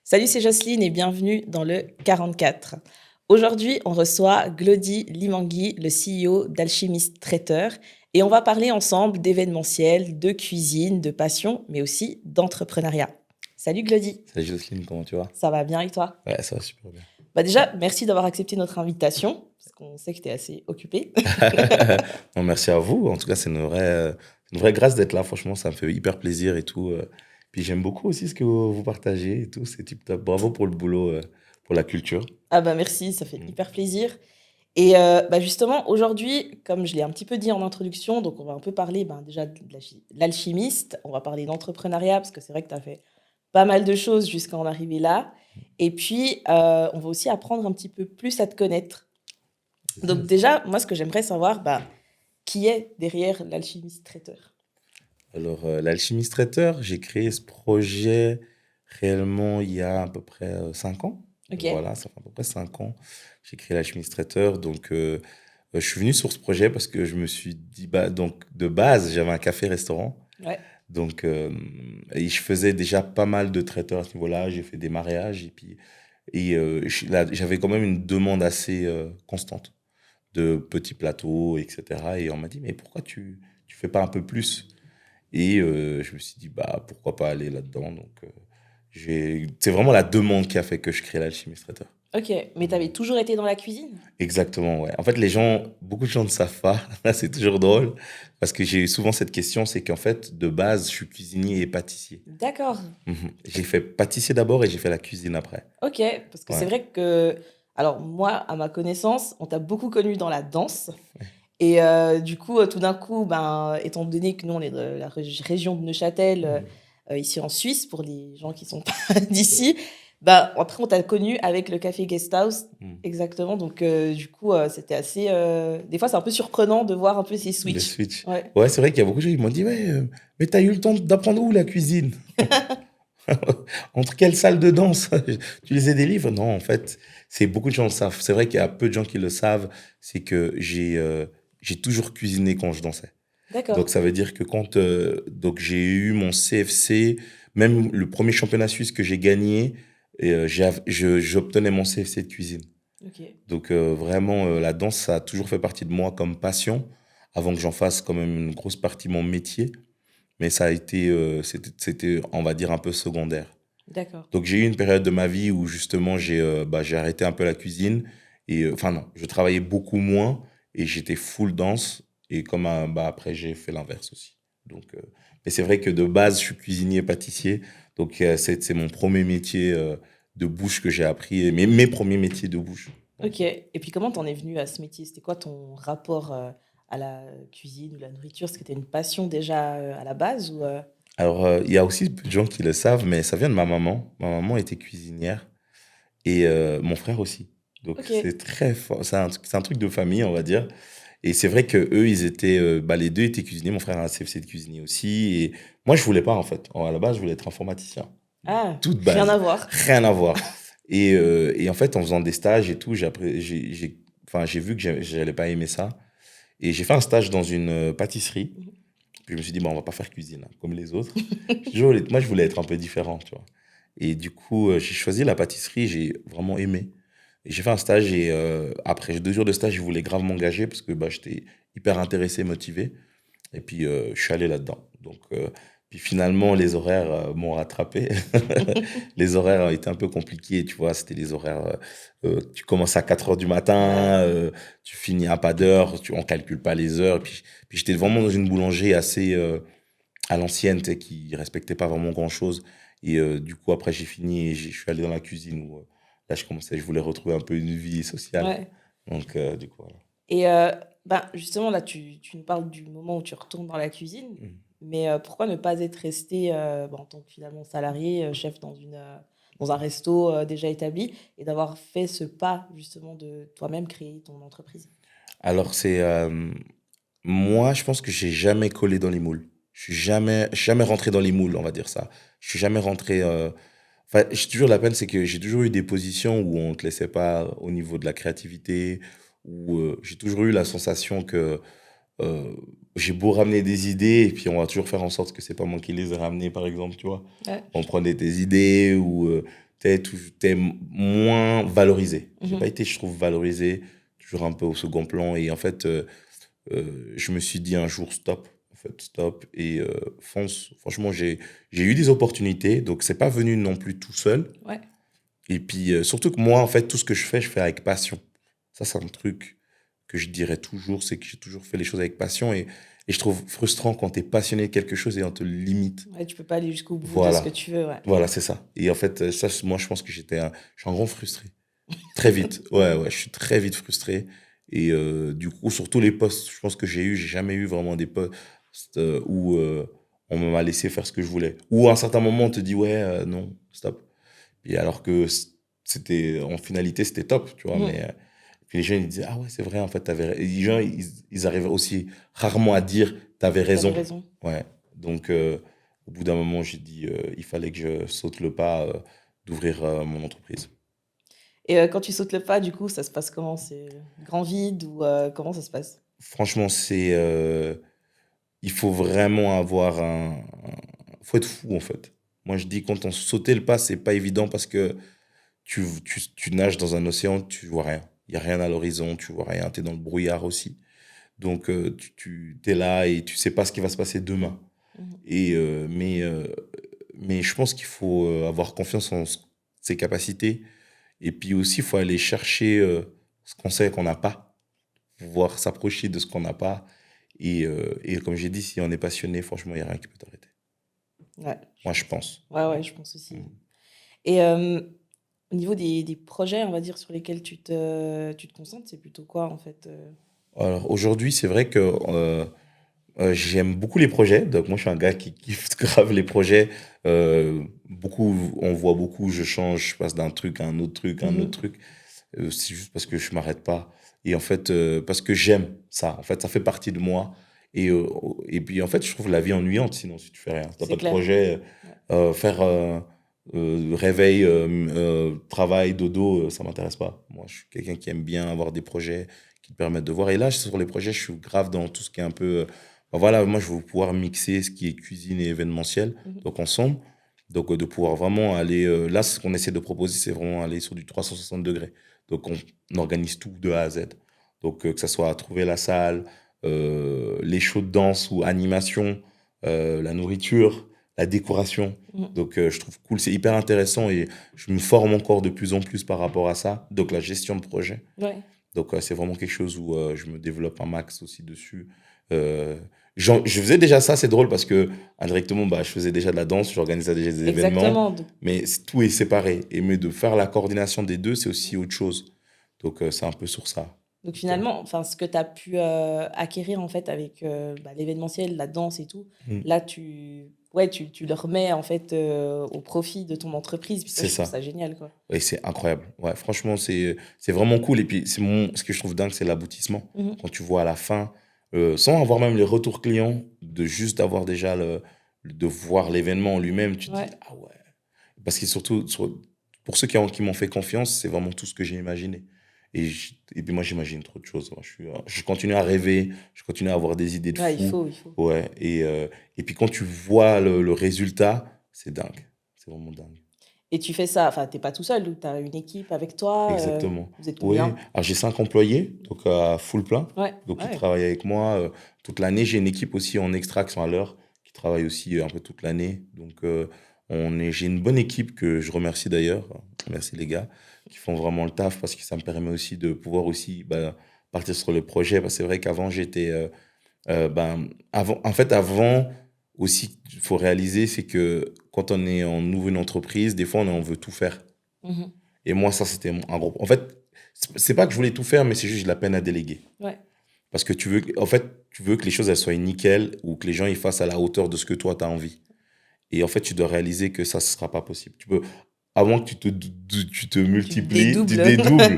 Salut, c'est Jocelyne et bienvenue dans le 44. Aujourd'hui, on reçoit Glody Limangui, le CEO d'Alchimiste Traiteur, et on va parler ensemble d'événementiel, de cuisine, de passion, mais aussi d'entrepreneuriat. Salut Glody, Salut Jocelyne, comment tu vas? ça va bien et toi? Ouais, ça va super bien. Déjà, merci d'avoir accepté notre invitation, parce qu'on sait que tu es assez occupé. Non, merci à vous. En tout cas, c'est une vraie grâce d'être là. Franchement, ça me fait hyper plaisir et tout. Puis j'aime beaucoup aussi ce que vous partagez et tout. C'est tip top. Bravo pour le boulot, pour la culture. Ah bah merci, ça fait Mm. hyper plaisir. Et justement, aujourd'hui, comme je l'ai un petit peu dit en introduction, donc on va un peu parler déjà de l'alchimiste, on va parler d'entrepreneuriat, parce que c'est vrai que tu as fait pas mal de choses jusqu'à en arriver là. Et puis, on va aussi apprendre un petit peu plus à te connaître. Donc Yes. déjà, moi, ce que j'aimerais savoir, qui est derrière l'alchimiste traiteur? Alors, l'Alchimiste Traiteur, j'ai créé ce projet réellement il y a à peu près 5 ans. Ok, Voilà, ça fait à peu près 5 ans. J'ai créé l'Alchimiste Traiteur. Donc, je suis venu sur ce projet parce que je me suis dit, donc, de base, j'avais un café-restaurant. ouais, Donc, et je faisais déjà pas mal de traiteurs à ce niveau-là. J'ai fait des mariages là, j'avais quand même une demande assez constante de petits plateaux, etc. Et on m'a dit, mais pourquoi tu fais pas un peu plus? Et je me suis dit, pourquoi pas aller là-dedans? Donc, c'est vraiment la demande qui a fait que je crée l'Alchimiste Traiteur. ok. Mais tu avais toujours été dans la cuisine? Exactement, ouais. En fait, beaucoup de gens ne savent pas. C'est toujours drôle parce que j'ai eu souvent cette question, c'est qu'en fait, de base, je suis cuisinier et pâtissier. D'accord. J'ai fait pâtissier d'abord et j'ai fait la cuisine après. Ok, parce que c'est Ouais. vrai que, alors moi, à ma connaissance, on t'a beaucoup connu dans la danse. Et du coup, tout d'un coup, étant donné que nous, on est de la région de Neuchâtel, ici en Suisse, pour les gens qui sont pas d'ici, après, on t'a connu avec le café Guesthouse, Mm. exactement. Donc, du coup, c'était assez... Des fois, c'est un peu surprenant de voir un peu ces Le switches. switch. Ouais. Ouais, c'est vrai qu'il y a beaucoup de gens qui m'ont dit, ouais, mais t'as eu le temps d'apprendre où la cuisine? Entre quelle salle de danse? Tu lisais des livres? Non, en fait, c'est beaucoup de gens le savent. C'est vrai qu'il y a peu de gens qui le savent. C'est que j'ai toujours cuisiné quand je dansais. D'accord. Donc, ça veut dire que donc j'ai eu mon CFC, même le premier championnat suisse que j'ai gagné, et, j'obtenais mon CFC de cuisine. Ok. Donc, vraiment, la danse, ça a toujours fait partie de moi comme passion, avant que j'en fasse quand même une grosse partie mon métier. Mais c'était, on va dire, un peu secondaire. D'accord. Donc, j'ai eu une période de ma vie où justement, j'ai arrêté un peu la cuisine. Et, enfin, non, je travaillais beaucoup moins et j'étais full danse. Et après, j'ai fait l'inverse aussi. Donc, mais c'est vrai que de base, je suis cuisinier pâtissier. Donc, c'est mon premier métier de bouche que j'ai appris, et mes premiers métiers de bouche. Ok. Et puis, comment t'en es venu à ce métier? C'était quoi ton rapport à la cuisine ou la nourriture? Est-ce que t'as une passion déjà à la base ou Alors, il y a aussi peu de gens qui le savent, mais ça vient de ma maman. Ma maman était cuisinière et mon frère aussi. Donc, Ok. c'est très fort. C'est un truc de famille, on va dire. Et c'est vrai que eux, les deux étaient cuisiniers. Mon frère a un CFC de cuisinier aussi. Et moi, je voulais pas, en fait. À la base, je voulais être informaticien. Ah, Toute rien à base. voir. Rien à voir. Et en fait, en faisant des stages et tout, j'ai vu que j'allais pas aimer ça. Et j'ai fait un stage dans une pâtisserie. Puis je me suis dit, on va pas faire cuisine, hein, comme les autres. Moi, je voulais être un peu différent, tu vois. Et du coup, j'ai choisi la pâtisserie, j'ai vraiment aimé. Et j'ai fait un stage et après 2 jours de stage, je voulais grave m'engager parce que j'étais hyper intéressé, motivé. Et puis, je suis allé là-dedans. Donc, puis finalement, les horaires m'ont rattrapé. Les horaires ont été un peu compliqués, tu vois. C'était les horaires, tu commences à 4 heures du Ouais. matin, tu finis à pas d'heure, on calcule pas les heures. Puis j'étais vraiment dans une boulangerie assez à l'ancienne, tu sais, qui respectait pas vraiment grand-chose. Et du coup, après, j'ai fini et je suis allé dans la cuisine où là, je voulais retrouver un peu une vie sociale. Ouais. Donc, du coup, voilà. Et justement, là, tu nous parles du moment où tu retournes dans la cuisine, Mhm. mais pourquoi ne pas être resté en tant que finalement salarié, chef dans un resto déjà établi, et d'avoir fait ce pas justement de toi-même créer ton entreprise? Alors, moi, je pense que j'ai jamais collé dans les moules. Je suis jamais rentré dans les moules, on va dire ça. Je suis jamais rentré. Enfin, j'ai toujours la peine, c'est que j'ai toujours eu des positions où on te laissait pas au niveau de la créativité, où j'ai toujours eu la sensation que euh, j'ai beau ramener des idées, et puis on va toujours faire en sorte que c'est pas moi qui les ai ramenées, par exemple, tu vois. Ouais. On prenait tes idées ou t'es moins valorisé. J'ai pas Mhm. été, je trouve, valorisé, toujours un peu au second plan. Et en fait, je me suis dit un jour, stop. En fait, stop et fonce. Franchement, j'ai eu des opportunités, donc c'est pas venu non plus tout seul. Ouais. Et puis, surtout que moi, en fait, tout ce que je fais avec passion. Ça, c'est un truc que je dirais toujours, c'est que j'ai toujours fait les choses avec passion. Et je trouve frustrant quand tu es passionné de quelque chose et on te limite. Ouais, tu peux pas aller jusqu'au bout de ce que Voilà. tu veux, ouais. Voilà, c'est ça. Et en fait, ça, moi, je pense que je suis un grand frustré. Très vite. Ouais, ouais, je suis très vite frustré. Et du coup, sur tous les postes, je pense que j'ai jamais eu vraiment des postes où on m'a laissé faire ce que je voulais. Ou à un certain moment, on te dit, ouais, non, stop. Et alors que c'était, en finalité, c'était top, tu vois. Mhm. Mais puis les gens, ils disaient, ah ouais, c'est vrai, en fait, t'avais raison. Les gens, ils arrivent aussi rarement à dire, t'avais T'avais raison. raison. Ouais. Donc, au bout d'un moment, j'ai dit, il fallait que je saute le pas d'ouvrir mon entreprise. Et quand tu sautes le pas, du coup, ça se passe comment? C'est grand vide ou comment ça se passe? Franchement, il faut vraiment avoir faut être fou, en fait. Moi, je dis, quand on sautait le pas, c'est pas évident parce que tu nages dans un océan, tu vois rien. Il y a rien à l'horizon, tu vois rien, tu es dans le brouillard aussi. Donc, tu es là et tu sais pas ce qui va se passer demain. Mhm. Et, mais je pense qu'il faut avoir confiance en ses capacités. Et puis aussi, il faut aller chercher ce qu'on sait qu'on n'a pas, pouvoir s'approcher de ce qu'on n'a pas. Et comme j'ai dit, si on est passionné, franchement, il n'y a rien qui peut t'arrêter. Ouais, Moi, je pense. ouais, ouais, je pense aussi. Mm. Et au niveau des projets, on va dire, sur lesquels tu te concentres, c'est plutôt quoi, en fait? Alors, aujourd'hui, c'est vrai que j'aime beaucoup les projets. Donc, moi, je suis un gars qui kiffe grave les projets. Beaucoup, on voit beaucoup, je change, je passe d'un truc à un autre truc, à un autre Mhm. truc. C'est juste parce que je m'arrête pas. Et en fait, parce que j'aime ça. En fait, ça fait partie de moi. Et puis, en fait, je trouve la vie ennuyante sinon, si tu fais rien. Si t'as C'est pas de clair. projet, Ouais. faire réveil, travail, dodo, ça m'intéresse pas. Moi, je suis quelqu'un qui aime bien avoir des projets qui te permettent de voir. Et là, sur les projets, je suis grave dans tout ce qui est un peu. Voilà, moi, je veux pouvoir mixer ce qui est cuisine et événementiel, Mhm. donc ensemble. Donc, de pouvoir vraiment aller. Là, ce qu'on essaie de proposer, c'est vraiment aller sur du 360 degrés. Donc, on organise tout de A à Z. Donc, que ça soit à trouver la salle, les shows de danse ou animation, la nourriture, la décoration. Mhm. Donc, je trouve cool, c'est hyper intéressant et je me forme encore de plus en plus par rapport à ça. Donc, la gestion de projet. Ouais, Donc, c'est vraiment quelque chose où je me développe un max aussi dessus. Euh, je faisais déjà ça, c'est drôle parce que indirectement, bah, je faisais déjà de la danse, j'organisais déjà des événements, exactement. Donc, mais tout est séparé. Et mais de faire la coordination des deux, c'est aussi autre chose. Donc, c'est un peu sur ça. donc Donc, finalement, enfin, ce que tu as pu acquérir en fait avec bah, l'événementiel, la danse et tout, mm, là, ouais, tu le remets en fait au profit de ton entreprise. Puis ça, c'est je trouve ça. ça génial, quoi. Et c'est incroyable. Ouais, franchement, c'est vraiment cool. Et puis, ce que je trouve dingue, c'est l'aboutissement. Mhm. Quand tu vois à la fin, sans avoir même les retours clients, de juste avoir déjà de voir l'événement en lui-même, tu te dis, Ouais, ah ouais. Parce que surtout, pour ceux qui m'ont fait confiance, c'est vraiment tout ce que j'ai imaginé. Et puis moi, j'imagine trop de choses. Moi, je continue à rêver, je continue à avoir des idées de ouais, fou. il faut. Ouais. Et puis quand tu vois le résultat, c'est dingue. C'est vraiment dingue. Et tu fais ça, enfin, t'es pas tout seul, tu as une équipe avec toi, Exactement. vous êtes Oui. combien? Alors, j'ai 5 employés, donc à full plein. Ouais, Donc, ils ouais. travaillent avec moi toute l'année. J'ai une équipe aussi en extra qui sont à l'heure, qui travaille aussi un peu toute l'année. Donc, j'ai une bonne équipe que je remercie d'ailleurs. Merci les gars, qui font vraiment le taf parce que ça me permet aussi de pouvoir aussi bah, partir sur le projet. Parce que c'est vrai qu'avant, en fait, avant aussi, il faut réaliser, c'est que quand on ouvre une entreprise, des fois, on veut tout faire. Mhm. Et moi, ça, c'était un gros. En fait, c'est pas que je voulais tout faire, mais c'est juste que j'ai de la peine à déléguer. Ouais, Parce que en fait, tu veux que les choses elles soient nickel ou que les gens ils fassent à la hauteur de ce que toi tu as envie. Et en fait, tu dois réaliser que ça ne sera pas possible. À moins que tu te tu te multiplies, tu dédoubles. dédoubles,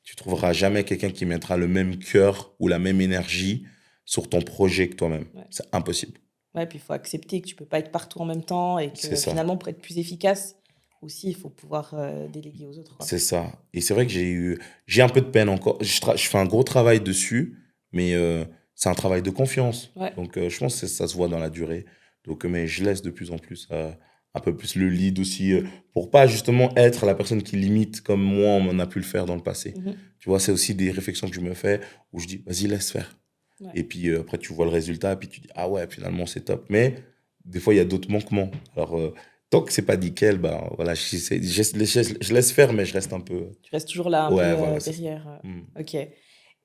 tu trouveras jamais quelqu'un qui mettra le même cœur ou la même énergie sur ton projet que toi-même. Ouais. C'est impossible. Ouais, puis il faut accepter que tu peux pas être partout en même temps et C'est que ça. finalement, pour être plus efficace, aussi, il faut pouvoir déléguer aux autres, quoi. C'est ça. Et c'est vrai que j'ai un peu de peine encore. Je fais un gros travail dessus, mais c'est un travail de confiance. Ouais. Donc, je pense que ça se voit dans la durée. Donc, mais je laisse de plus en plus un peu plus le lead aussi, pour pas justement être la personne qui limite comme moi, on a pu le faire dans le passé. Mhm. Tu vois, c'est aussi des réflexions que je me fais où je dis, vas-y, laisse faire. Ouais. Et puis après, tu vois le résultat, puis tu dis, ah ouais, finalement, c'est top. Mais des fois, il y a d'autres manquements. Alors, tant que c'est pas nickel, ben voilà, je laisse faire, mais je reste un peu. Tu restes toujours là un Ouais, peu voilà, c'est ça. derrière. Mm. Ok.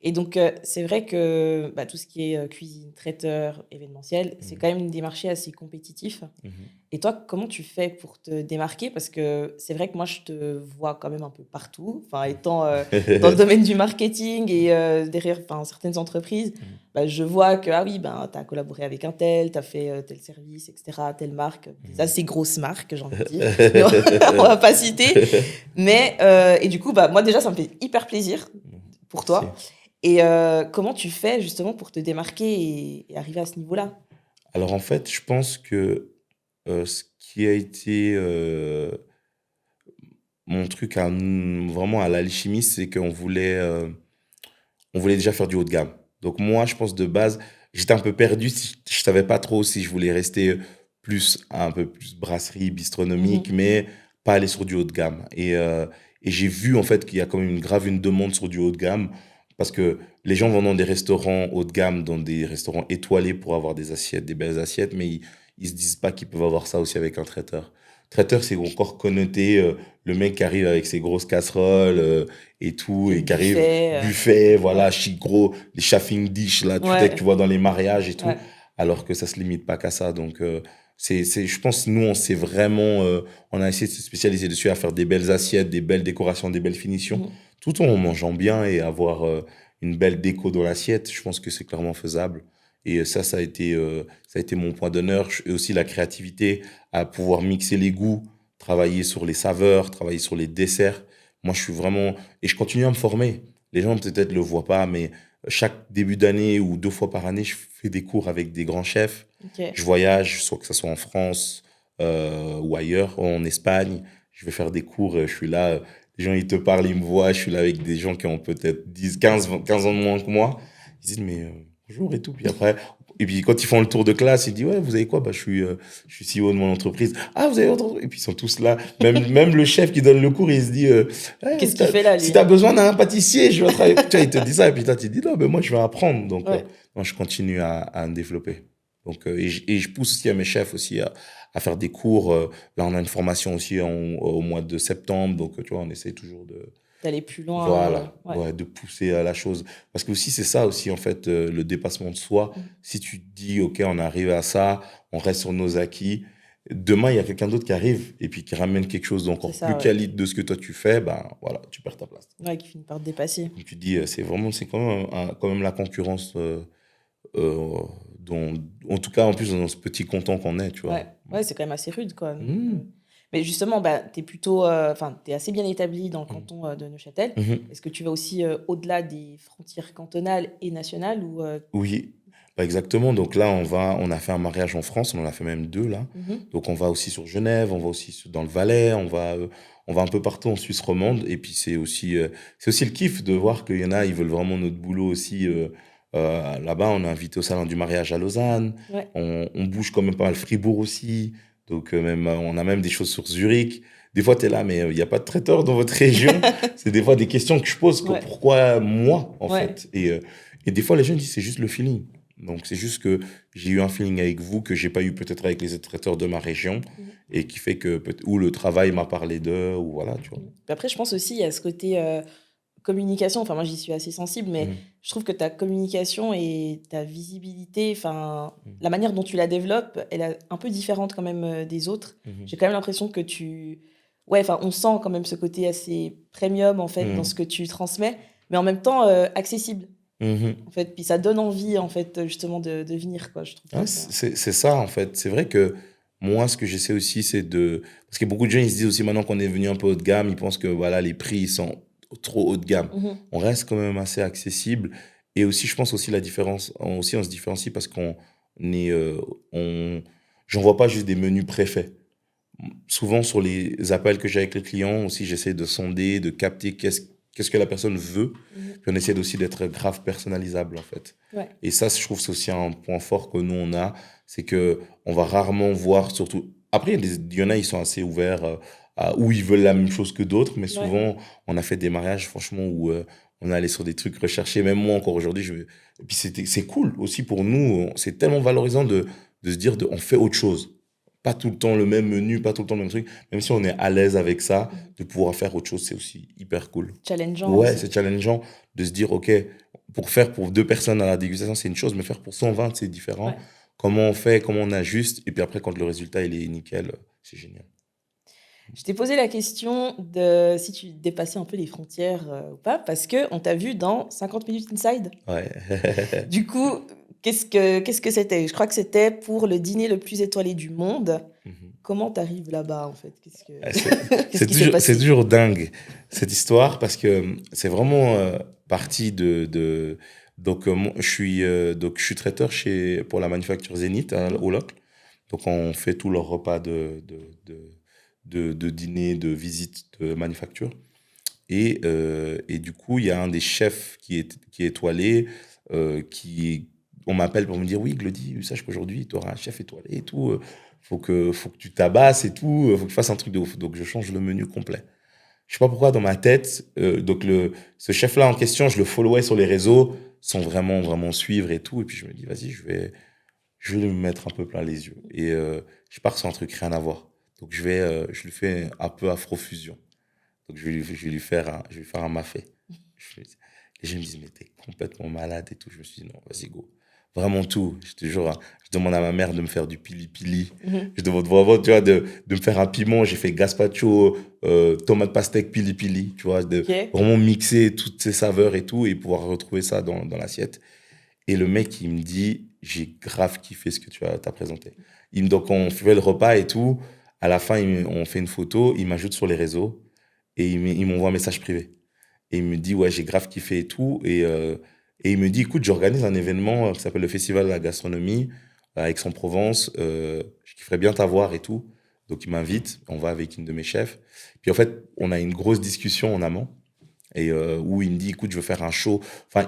Et donc, c'est vrai que bah, tout ce qui est cuisine, traiteur, événementiel, c'est quand même des marchés assez compétitifs. Mhm. Et toi, comment tu fais pour te démarquer? Parce que c'est vrai que moi, je te vois quand même un peu partout. Enfin, étant dans le domaine du marketing et derrière certaines entreprises, Mhm. bah, je vois que, ah oui, ben, tu as collaboré avec un tel, tu as fait tel service, etc., telle marque, des assez grosses marques, j'ai envie de dire. Mais on va pas citer. Mais, et du coup, bah, moi, déjà, ça me fait hyper plaisir pour Merci. toi. Et comment tu fais justement pour te démarquer et arriver à ce niveau-là? Alors en fait, je pense que ce qui a été mon truc vraiment à l'alchimie, c'est on voulait déjà faire du haut de gamme. Donc moi, je pense de base, j'étais un peu perdu. Je savais pas trop si je voulais rester un peu plus brasserie, bistronomique, Mhm. mais pas aller sur du haut de gamme. Et j'ai vu en fait qu'il y a quand même une demande sur du haut de gamme parce que les gens vont dans des restaurants haut de gamme, dans des restaurants étoilés pour avoir des assiettes, des belles assiettes, mais ils se disent pas qu'ils peuvent avoir ça aussi avec un traiteur. Traiteur, c'est encore connoté le mec qui arrive avec ses grosses casseroles et tout, Et le et qui arrive buffet. buffet, voilà, Ouais. chic gros, les chafing dish, là, que tu Ouais. vois dans les mariages et tout, Ouais. alors que ça se limite pas qu'à ça. Donc, je pense, nous, on s'est vraiment, on a essayé de se spécialiser dessus, à faire des belles assiettes, des belles décorations, des belles finitions, Mhm. tout en mangeant bien et avoir une belle déco dans l'assiette. Je pense que c'est clairement faisable. Et ça a été mon point d'honneur. Et aussi la créativité, à pouvoir mixer les goûts, travailler sur les saveurs, travailler sur les desserts. Moi, je suis vraiment... Et je continue à me former. Les gens peut-être le voient pas, mais chaque début d'année ou 2 fois par année, je fais des cours avec des grands chefs. Ok. Je voyage, soit que ce soit en France ou ailleurs, en Espagne. Je vais faire des cours, je suis là, les gens ils te parlent, ils me voient, je suis là avec des gens qui ont peut-être 15 ans de moins que moi. Ils disent, mais bonjour et tout. Puis après, et puis quand ils font le tour de classe, ils disent, ouais, vous avez quoi? Bah, je suis CEO de mon entreprise. Ah, vous avez votre entreprise? Et puis ils sont tous là. Même le chef qui donne le cours, il se dit, Qu'est-ce qu'il fait là, si lui? tu as besoin d'un pâtissier, je vais travailler. Tu vois, il te dit ça. Et puis toi, tu te dis, non, mais moi, je vais apprendre. Donc, Ouais. moi, je continue à me développer. Donc, et je pousse aussi à mes chefs aussi à faire des cours. Là, on a une formation aussi au mois de septembre. Donc, tu vois, on essaie toujours D'aller plus loin. voilà, Ouais. ouais, de pousser à la chose. Parce que aussi, c'est ça aussi, en fait, le dépassement de soi. Mhm. Si tu te dis, OK, on arrive à ça, on reste sur nos acquis. Demain, il y a quelqu'un d'autre qui arrive et puis qui ramène quelque chose C'est d'encore plus ça, ouais. quali de ce que toi tu fais, ben voilà, tu perds ta place. Ouais, qui finit par te dépasser. Comme tu dis, c'est quand même, quand même la concurrence euh, dont, en tout cas, en plus, dans ce petit canton qu'on est, tu vois. Ouais. Ouais, c'est quand même assez rude, quoi. Donc, Mhm. mais justement, bah, t'es plutôt, t'es assez bien établi dans le canton de Neuchâtel. Mhm. Est-ce que tu vas aussi au-delà des frontières cantonales et nationales ou Oui, bah, exactement. Donc là, on a fait un mariage en France, on en a fait même 2 là. Mhm. Donc on va aussi sur Genève, on va aussi dans le Valais, on va un peu partout en Suisse romande. Et puis c'est aussi le kiff de voir qu'il y en a, ils veulent vraiment notre boulot aussi. Là-bas, on est invité au salon du mariage à Lausanne. Ouais. On bouge quand même pas mal Fribourg aussi. Donc même, on a même des choses sur Zurich. Des fois, tu es là, mais il n'y a pas de traiteur dans votre région. C'est des fois des questions que je pose, que Ouais. pourquoi moi, en Ouais. fait. Et des fois, les gens disent, c'est juste le feeling. Donc, c'est juste que j'ai eu un feeling avec vous que j'ai pas eu peut-être avec les autres traiteurs de ma région Mhm. et qui fait que, ou le travail m'a parlé d'eux, ou voilà, tu vois. Mhm. Après, je pense aussi, il y a ce côté communication. Enfin, moi, j'y suis assez sensible, mais Mhm. je trouve que ta communication et ta visibilité, enfin, Mhm. la manière dont tu la développes, elle est un peu différente quand même des autres. Mhm. J'ai quand même l'impression que ouais, enfin, on sent quand même ce côté assez premium, en fait, dans ce Mhm. que tu transmets, mais en même temps accessible, en Mhm. fait. Puis ça donne envie, en fait, justement, de venir, quoi. Je trouve que Ouais, ça... c'est ça, en fait. C'est vrai que moi, ce que j'essaie aussi, c'est de... Parce que beaucoup de gens, ils se disent aussi maintenant qu'on est venu un peu haut de gamme, ils pensent que voilà, les prix ils sont trop haut de gamme. Mhm. On reste quand même assez accessible. Et aussi, je pense aussi la différence, aussi on se différencie parce qu'on est... on... J'envoie pas juste des menus préfaits. Souvent, sur les appels que j'ai avec les clients, aussi, j'essaie de sonder, de capter qu'est-ce que la personne veut. Mhm. Puis on essaie aussi d'être grave personnalisable, en fait. Ouais. Et ça, je trouve que c'est aussi un point fort que nous, on a. C'est que on va rarement voir, surtout Après, il y en a, ils sont assez ouverts, où ils veulent la même chose que d'autres, mais Ouais. souvent, on a fait des mariages, franchement, où on est allé sur des trucs recherchés. Même moi, encore aujourd'hui, et puis c'est cool aussi pour nous. C'est tellement valorisant de se dire, on fait autre chose. Pas tout le temps le même menu, pas tout le temps le même truc. Même si on est à l'aise avec ça, Mhm. de pouvoir faire autre chose, c'est aussi hyper cool. Challengeant Ouais, aussi. c'est challengeant de se dire, OK, pour faire pour 2 personnes à la dégustation, c'est une chose, mais faire pour 120, c'est différent. Ouais. Comment on fait, comment on ajuste, et puis après, quand le résultat, il est nickel, c'est génial. Je t'ai posé la question de si tu dépassais un peu les frontières ou pas, parce que on t'a vu dans 50 minutes inside. Ouais. Du coup, qu'est-ce que c'était? Je crois que c'était pour le dîner le plus étoilé du monde. Mhm. Comment t'arrives là-bas, en fait? Ah, C'est Qu'est-ce c'est qui s'est toujours, c'est passé? toujours dingue, cette histoire, parce que c'est vraiment parti donc, je suis traiteur pour la manufacture Zénith, au Locle. Donc, on fait tous leurs repas de dîner, de visite de manufacture. Et du coup, il y a un des chefs qui est étoilé, on m'appelle pour me dire, oui, Glody, sache qu'aujourd'hui, tu auras un chef étoilé et tout. Faut que tu tabasses et tout. Faut que tu fasses un truc de ouf. Donc, je change le menu complet. Je sais pas pourquoi, dans ma tête, donc ce chef-là en question, je le followais sur les réseaux sans vraiment, vraiment suivre et tout. Et puis, je me dis, vas-y, je vais me mettre un peu plein les yeux. Et je pars sur un truc rien à voir. Donc, je lui fais un peu afrofusion. Donc, je vais lui faire un mafé. Les gens me disent, mais t'es complètement malade et tout. Je me suis dit, non, vas-y, go. Vraiment tout. Je te jure, hein. Je demande à ma mère de me faire du pili-pili. Mhm. Je demande vraiment, tu vois, de me faire un piment. J'ai fait gazpacho, tomate pastèque, pili-pili. Tu vois, de Ok. vraiment mixer toutes ces saveurs et tout et pouvoir retrouver ça dans l'assiette. Et le mec, il me dit, j'ai grave kiffé ce que t'as présenté. Donc, on fait le repas et tout. À la fin, on fait une photo. Il m'ajoute sur les réseaux et il m'envoie un message privé. Et il me dit, ouais, j'ai grave kiffé et tout. Et il me dit, écoute, j'organise un événement qui s'appelle le Festival de la gastronomie à Aix-en-Provence. Je kifferais bien t'avoir et tout. Donc, il m'invite. On va avec une de mes chefs. Puis, en fait, on a une grosse discussion en amont. Et où il me dit, écoute, je veux faire un show. Enfin,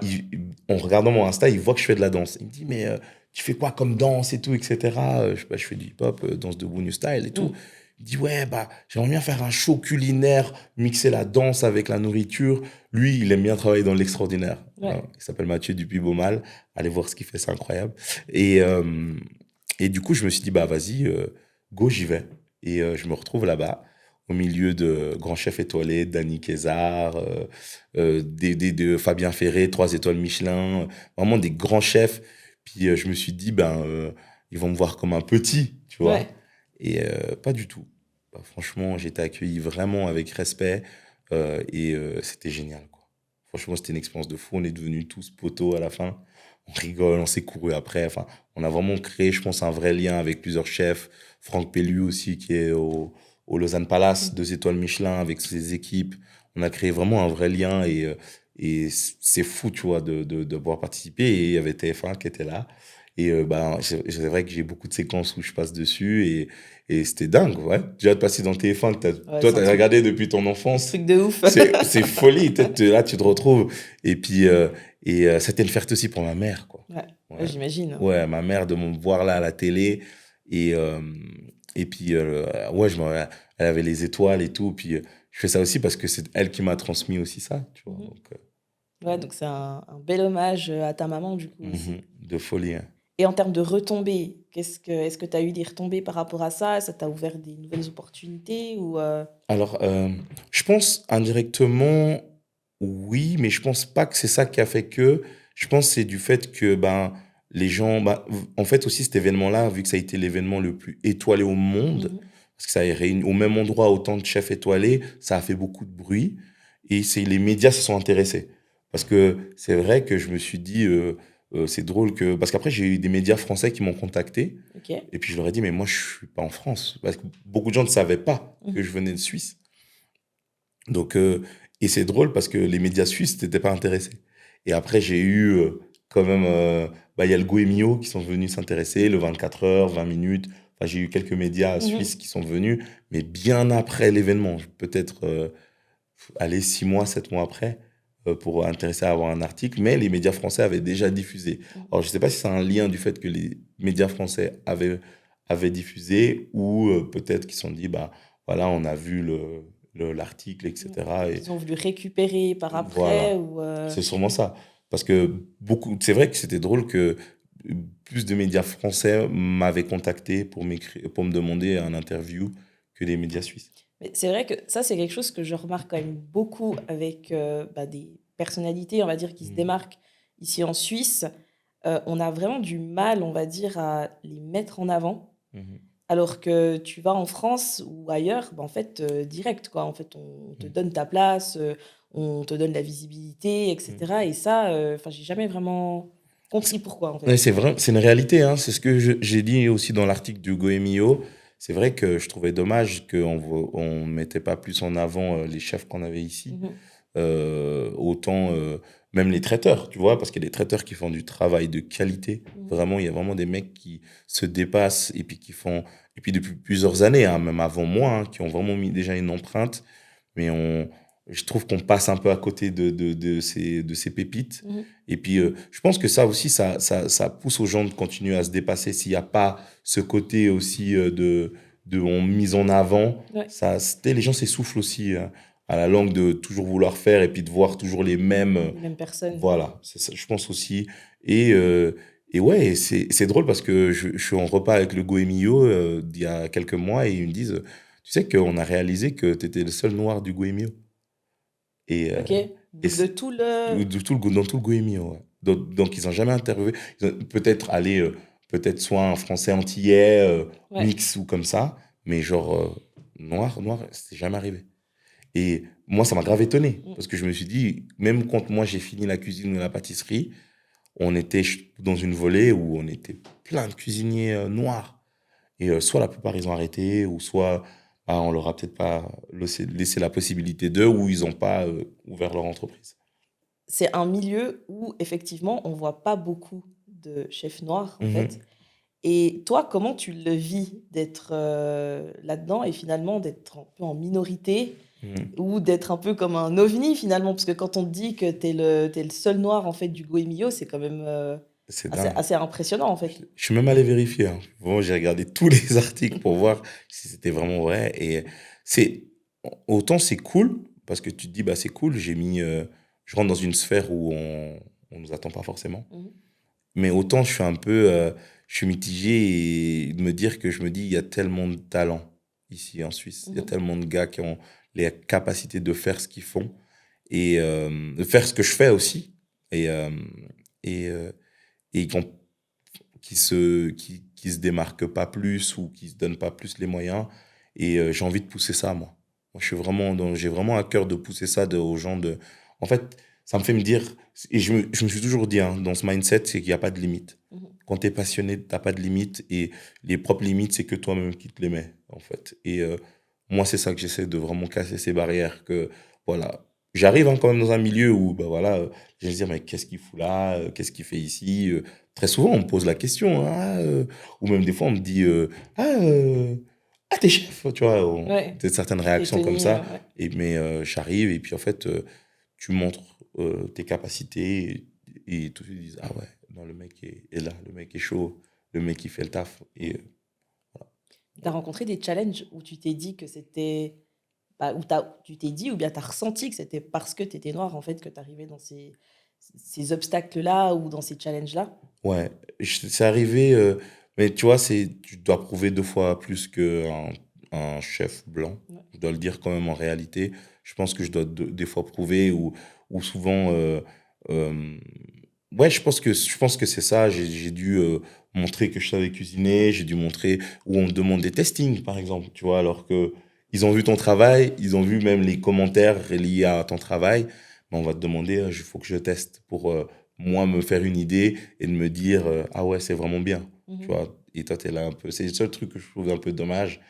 en regardant mon Insta, il voit que je fais de la danse. Il me dit, mais tu fais quoi comme danse et tout, etc. Je fais du hip-hop, danse debout, new style et tout. Mm. Il me dit, ouais, bah, j'aimerais bien faire un show culinaire, mixer la danse avec la nourriture. Lui, il aime bien travailler dans l'extraordinaire. Ouais. Il s'appelle Mathieu Dupuis-Beaumal. Allez voir ce qu'il fait, c'est incroyable. Et, euh, et du coup, je me suis dit, bah, vas-y, go, j'y vais. Et je me retrouve là-bas au milieu de grands chefs étoilés, Danny Kézard, de Fabien Ferré, 3 étoiles Michelin, vraiment des grands chefs. Puis je me suis dit, ben, ils vont me voir comme un petit, tu vois. Ouais. Et pas du tout. Bah, franchement, j'ai été accueilli vraiment avec respect et c'était génial, quoi. Franchement, c'était une expérience de fou. On est devenus tous poteaux à la fin. On rigole, on s'est couru après. Enfin, on a vraiment créé, je pense, un vrai lien avec plusieurs chefs. Franck Pellu aussi, qui est au Lausanne Palace, Mm. 2 étoiles Michelin avec ses équipes. On a créé vraiment un vrai lien et c'est fou, tu vois, de pouvoir participer. Et il y avait TF1 qui était là. Et bah, c'est vrai que j'ai beaucoup de séquences où je passe dessus et c'était dingue, ouais. Déjà de passer dans TF1, Ouais, toi, c'est tu as regardé depuis ton un enfance, truc de ouf. c'est folie. Là, tu te retrouves. Et puis, c'était une fierté aussi pour ma mère, quoi. Ouais. Ouais, Ouais, j'imagine. ouais, ma mère de me voir là à la télé. Et, euh, et puis, ouais, elle avait les étoiles et tout. Puis, je fais ça aussi parce que c'est elle qui m'a transmis aussi ça, tu vois. Mhm. Donc, Ouais, donc c'est un bel hommage à ta maman, du coup, aussi. de folie, hein. Et en termes de retombées, est-ce que tu as eu des retombées par rapport à ça? Ça t'a ouvert des nouvelles opportunités ou Alors, je pense indirectement, oui, mais je pense pas que c'est ça qui a fait que. Je pense que c'est du fait que ben, les gens. Ben, en fait, aussi, cet événement-là, vu que ça a été l'événement le plus étoilé au monde, Mhm. parce que ça a réuni au même endroit autant de chefs étoilés, ça a fait beaucoup de bruit. Et les médias se sont intéressés. Parce que c'est vrai que je me suis dit, c'est drôle que. Parce qu'après, j'ai eu des médias français qui m'ont contacté. Ok. Et puis je leur ai dit, mais moi, je suis pas en France. Parce que beaucoup de gens ne savaient pas que Mhm. je venais de Suisse. Donc, et c'est drôle parce que les médias suisses n'étaient pas intéressés. Et après, j'ai eu quand même, bah, il y a le Goemio qui sont venus s'intéresser, le 24 heures, 20 minutes. Enfin, j'ai eu quelques médias Mhm. suisses qui sont venus, mais bien après l'événement, peut-être, allez, 6 mois, 7 mois après, pour intéresser à avoir un article. Mais les médias français avaient déjà diffusé. Mhm. Alors, je ne sais pas si c'est un lien du fait que les médias français avaient avaient diffusé ou peut-être qu'ils se sont dit, bah voilà, on a vu l'article, etc. Et Ils ont voulu récupérer par après voilà, ou c'est sûrement ça. Parce que c'est vrai que c'était drôle que plus de médias français m'avaient contacté pour pour me demander un interview que les médias suisses. Mais c'est vrai que ça, c'est quelque chose que je remarque quand même beaucoup avec des personnalités, on va dire, qui se Mhm. démarquent ici en Suisse. On a vraiment du mal, on va dire, à les mettre en avant. Mhm. Alors que tu vas en France ou ailleurs, en fait, direct, quoi. En fait, on te Mhm. donne ta place, on te donne la visibilité, Mhm. etc. Et ça, enfin, j'ai jamais vraiment compris pourquoi, en Ouais, fait. c'est vrai, c'est une réalité, hein. C'est ce que j'ai dit aussi dans l'article du Goemio. C'est vrai que je trouvais dommage qu'on ne mettait pas plus en avant les chefs qu'on avait ici. Mhm. Autant, même les traiteurs, tu vois, parce qu'il y a des traiteurs qui font du travail de qualité. Mhm. Vraiment, il y a vraiment des mecs qui se dépassent et puis qui font, et puis depuis plusieurs années, hein, même avant moi, hein, qui ont vraiment mis déjà une empreinte. Mais je trouve qu'on passe un peu à côté de ces pépites. Mhm. Et puis, je pense que ça aussi, ça pousse aux gens de continuer à se dépasser. S'il n'y a pas ce côté aussi mise en avant, Ouais, les gens s'essoufflent aussi à la langue de toujours vouloir faire et puis de voir toujours les mêmes. les mêmes personnes. Voilà, c'est ça, je pense aussi. Et, euh, et ouais, c'est drôle parce que je suis en repas avec le Goemio il y a quelques mois et ils me disent, tu sais qu'on a réalisé que tu étais le seul noir du Goemio. Et, Ok, et de tout le... dans tout le Goemio, ouais. Donc, ils n'ont jamais interviewé. Peut-être aller, peut-être soit un français antillais, Ouais. mix ou comme ça, mais genre noir, c'est jamais arrivé. Et moi, ça m'a grave étonné Mm. parce que je me suis dit, même quand moi j'ai fini la cuisine ou la pâtisserie, on était dans une volée où on était plein de cuisiniers noirs. Et soit la plupart ils ont arrêté, ou soit bah, on leur a peut-être pas laissé la possibilité d'eux, ou ils n'ont pas ouvert leur entreprise. C'est un milieu où, effectivement, on voit pas beaucoup de chefs noirs, en fait. Mhm. Et toi, comment tu le vis d'être là-dedans et finalement d'être un peu en minorité Mhm. ou d'être un peu comme un ovni finalement? Parce que quand on te dit que t'es le seul noir en fait du Goemio, c'est quand même C'est assez, dingue. assez impressionnant en fait. Je suis même allé vérifier, hein. Vraiment, j'ai regardé tous les articles pour voir si c'était vraiment vrai. Et c'est autant c'est cool parce que tu te dis bah c'est cool. Je rentre dans une sphère où on nous attend pas forcément. Mhm. Mais autant je suis mitigé et de me dire que je me dis il y a tellement de talent ici en Suisse. Il y a Mhm. tellement de gars qui ont les capacités de faire ce qu'ils font et de faire ce que je fais aussi. Et et et qui se démarquent pas plus ou qui se donnent pas plus les moyens. Et j'ai envie de pousser ça, moi. Moi, j'ai vraiment à cœur de pousser ça aux gens de. En fait, ça me fait me dire, et je me suis toujours dit, hein, dans ce mindset, c'est qu'il n'y a pas de limite. Mhm. Quand tu es passionné, tu n'as pas de limite. Et les propres limites, c'est que toi-même qui te les mets, en fait. Et moi, c'est ça que j'essaie de vraiment casser ces barrières. Que, voilà. J'arrive hein, quand même dans un milieu où, bah voilà, je vais se dire, mais qu'est-ce qu'il fout là? Qu'est-ce qu'il fait ici? Très souvent, on me pose la question, hein, ou même des fois, on me dit, t'es chef, tu vois, Ouais, certaines réactions comme Tony, ça. ouais. Mais j'arrive, et puis en fait, tu montres tes capacités, et tout de suite, ils disent, ah ouais, non, le mec est là, le mec est chaud, le mec, il fait le taf. Et T'as rencontré des challenges où tu t'es dit que c'était... tu t'es dit ou bien tu as ressenti que c'était parce que tu étais noir en fait que tu arrivais dans ces obstacles-là ou dans ces challenges-là? ouais, c'est arrivé, mais tu vois, tu dois prouver deux fois plus un chef blanc. Ouais. Je dois le dire quand même en réalité. Je pense que je dois des fois prouver ou souvent. Euh, ouais, je pense que c'est ça. J'ai dû montrer que je savais cuisiner. J'ai dû montrer où on me demande des testings, par exemple. Tu vois, alors que ils ont vu ton travail, ils ont vu même les commentaires liés à ton travail. Mais on va te demander, il faut que je teste pour moi me faire une idée et de me dire ah ouais c'est vraiment bien tu Mhm. vois et toi t'es là un peu c'est le seul truc que je trouve un peu dommage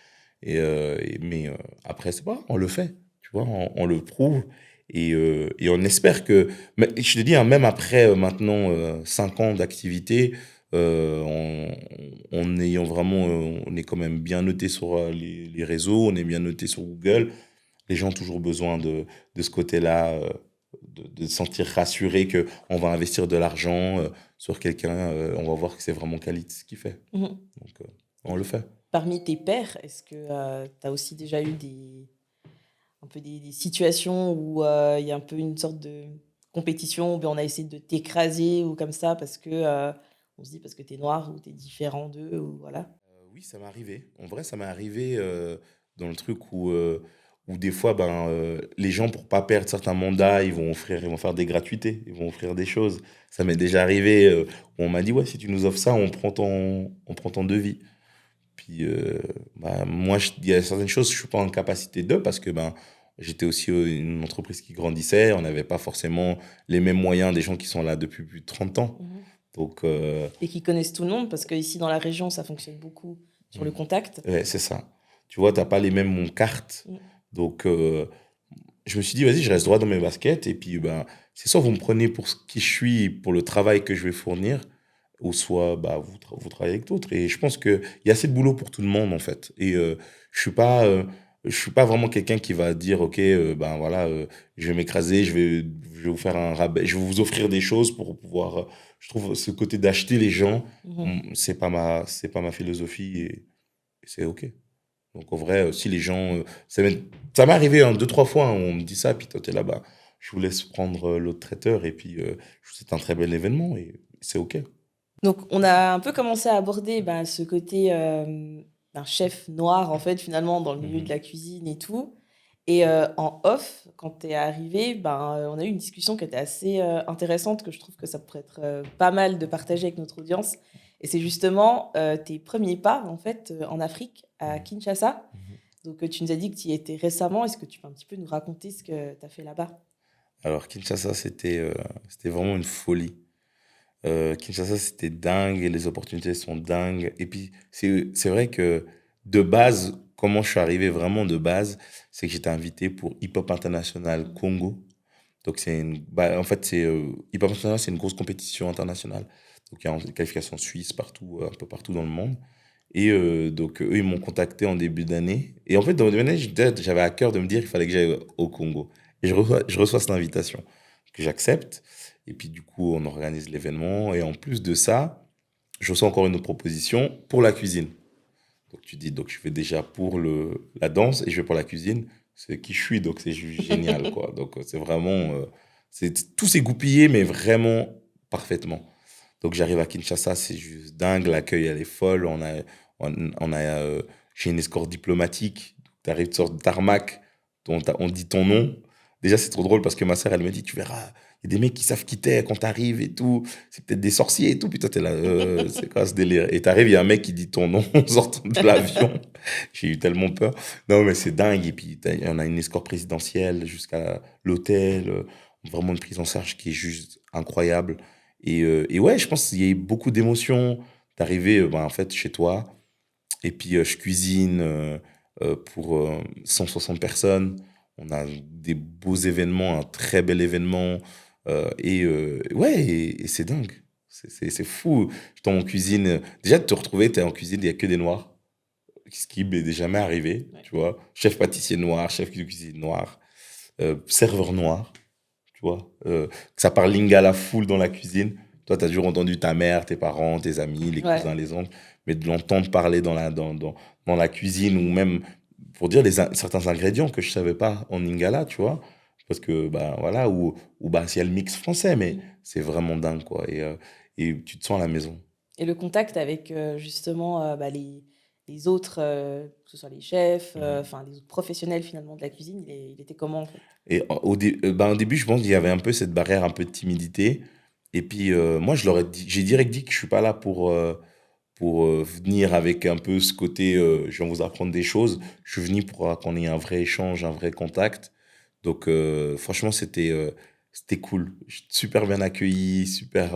mais après c'est pas on le fait tu vois on le prouve et on espère que mais je te dis hein, même après maintenant 5 ans d'activité en ayant vraiment on est quand même bien noté sur les réseaux on est bien noté sur Google les gens ont toujours besoin de ce côté-là, de se sentir rassuré que on va investir de l'argent sur quelqu'un, on va voir que c'est vraiment qualité ce qu'il fait. Mhm. Donc, Et on le fait. parmi tes pairs, est-ce que tu as aussi déjà eu un peu des situations où il y a un peu une sorte de compétition, où ben, on a essayé de t'écraser ou comme ça parce que on se dit parce que tu es noir ou tu es différent d'eux ou voilà. Oui, ça m'est arrivé. En vrai, ça m'est arrivé dans le truc où des fois, les gens, pour pas perdre certains mandats, ils vont faire des gratuités, ils vont offrir des choses. Ça m'est déjà arrivé où on m'a dit, ouais, si tu nous offres ça, on prend ton devis. Puis, moi, il y a certaines choses, je suis pas en capacité de, parce que j'étais aussi une entreprise qui grandissait, on n'avait pas forcément les mêmes moyens des gens qui sont là depuis plus de 30 ans. Mhm. Donc, Et qui connaissent tout le monde parce qu'ici dans la région, ça fonctionne beaucoup sur le contact. ouais, c'est ça. Tu vois, t'as pas les mêmes cartes. Mm. Donc, je me suis dit, vas-y, je reste droit dans mes baskets. Et puis, c'est soit vous me prenez pour qui je suis, pour le travail que je vais fournir, ou soit vous travaillez avec d'autres. Et je pense qu'il y a assez de boulot pour tout le monde, en fait. Et je suis pas vraiment quelqu'un qui va dire, OK, voilà, je vais m'écraser, je vais vous faire un rabais, je vais vous offrir des choses pour pouvoir. Je trouve ce côté d'acheter les gens, Mhm. c'est pas ma philosophie et c'est OK. Donc en vrai, si les gens. Ça m'est arrivé deux, trois fois, hein, où on me dit ça, puis toi, t'es là-bas. Je vous laisse prendre l'autre traiteur, et puis c'est un très bel événement, et c'est OK. Donc, on a un peu commencé à aborder bah, ce côté d'un chef noir, en fait, finalement, dans le milieu de Mhm. la cuisine et tout. Et en off, quand tu es arrivé, ben, on a eu une discussion qui était assez intéressante, que je trouve que ça pourrait être pas mal de partager avec notre audience. Et c'est justement tes premiers pas, en fait, en Afrique, à Mhm. Kinshasa. Mhm. Donc, tu nous as dit que tu y étais récemment. Est-ce que tu peux un petit peu nous raconter ce que tu as fait là-bas? Alors, Kinshasa, c'était vraiment une folie. Kinshasa, c'était dingue, et les opportunités sont dingues. Et puis, c'est vrai que de base, comment je suis arrivé vraiment de base, c'est que j'étais invité pour Hip Hop International Mhm. Congo. Donc, en fait, Hip Hop International, c'est une grosse compétition internationale. Donc, il y a une qualification suisse partout, un peu partout dans le monde. Et donc, eux, ils m'ont contacté en début d'année. Et en fait, dans le début d'année, j'avais à cœur de me dire qu'il fallait que j'aille au Congo. Et je reçois cette invitation que j'accepte. Et puis, du coup, on organise l'événement. Et en plus de ça, je reçois encore une autre proposition pour la cuisine. Donc, tu dis, donc je vais déjà pour la danse et je vais pour la cuisine. C'est qui je suis, donc c'est juste génial, quoi. Donc, c'est vraiment. Tout s'est goupillé, mais vraiment parfaitement. Donc j'arrive à Kinshasa, c'est juste dingue, l'accueil elle est folle, j'ai une escorte diplomatique, tu arrives, tu sors de tarmac, on dit ton nom. Déjà c'est trop drôle parce que ma sœur elle me dit, tu verras, il y a des mecs qui savent qui t'es quand t'arrives et tout, c'est peut-être des sorciers et tout, puis toi t'es là, c'est quoi ce délire? Et t'arrives, il y a un mec qui dit ton nom en sortant de l'avion, j'ai eu tellement peur. Non mais c'est dingue, et puis on a une escorte présidentielle jusqu'à l'hôtel, vraiment une prise en charge qui est juste incroyable. Et ouais, je pense qu'il y a eu beaucoup d'émotions d'arriver en fait chez toi. Et puis je cuisine pour 160 personnes. On a des beaux événements, un très bel événement. Ouais, et c'est dingue. C'est fou. J'étais en cuisine. Déjà, de te retrouver, t'es en cuisine, il n'y a que des noirs. Ce qui m'est jamais arrivé, Ouais. tu vois. Chef pâtissier noir, chef de cuisine noir, serveur noir, tu vois. Que ça parle lingala full dans la cuisine. Toi, tu as toujours entendu ta mère, tes parents, tes amis, les Ouais. cousins, les oncles, mais de l'entendre parler dans la cuisine, ou même pour dire certains ingrédients que je savais pas en lingala, tu vois. Parce que, voilà, ou s'il y a le mix français, mais Mhm. c'est vraiment dingue, quoi. Et tu te sens à la maison. Et le contact avec justement bah, les autres, que ce soit les chefs, Mhm. enfin les autres professionnels finalement de la cuisine, il était comment en fait? Et au début, je pense qu'il y avait un peu cette barrière, un peu de timidité. Et puis, moi, j'ai direct dit que je suis pas là pour venir avec un peu ce côté, je vais vous apprendre des choses. Je suis venu pour qu'on ait un vrai échange, un vrai contact. Donc, franchement, c'était cool. J'étais super bien accueilli, super.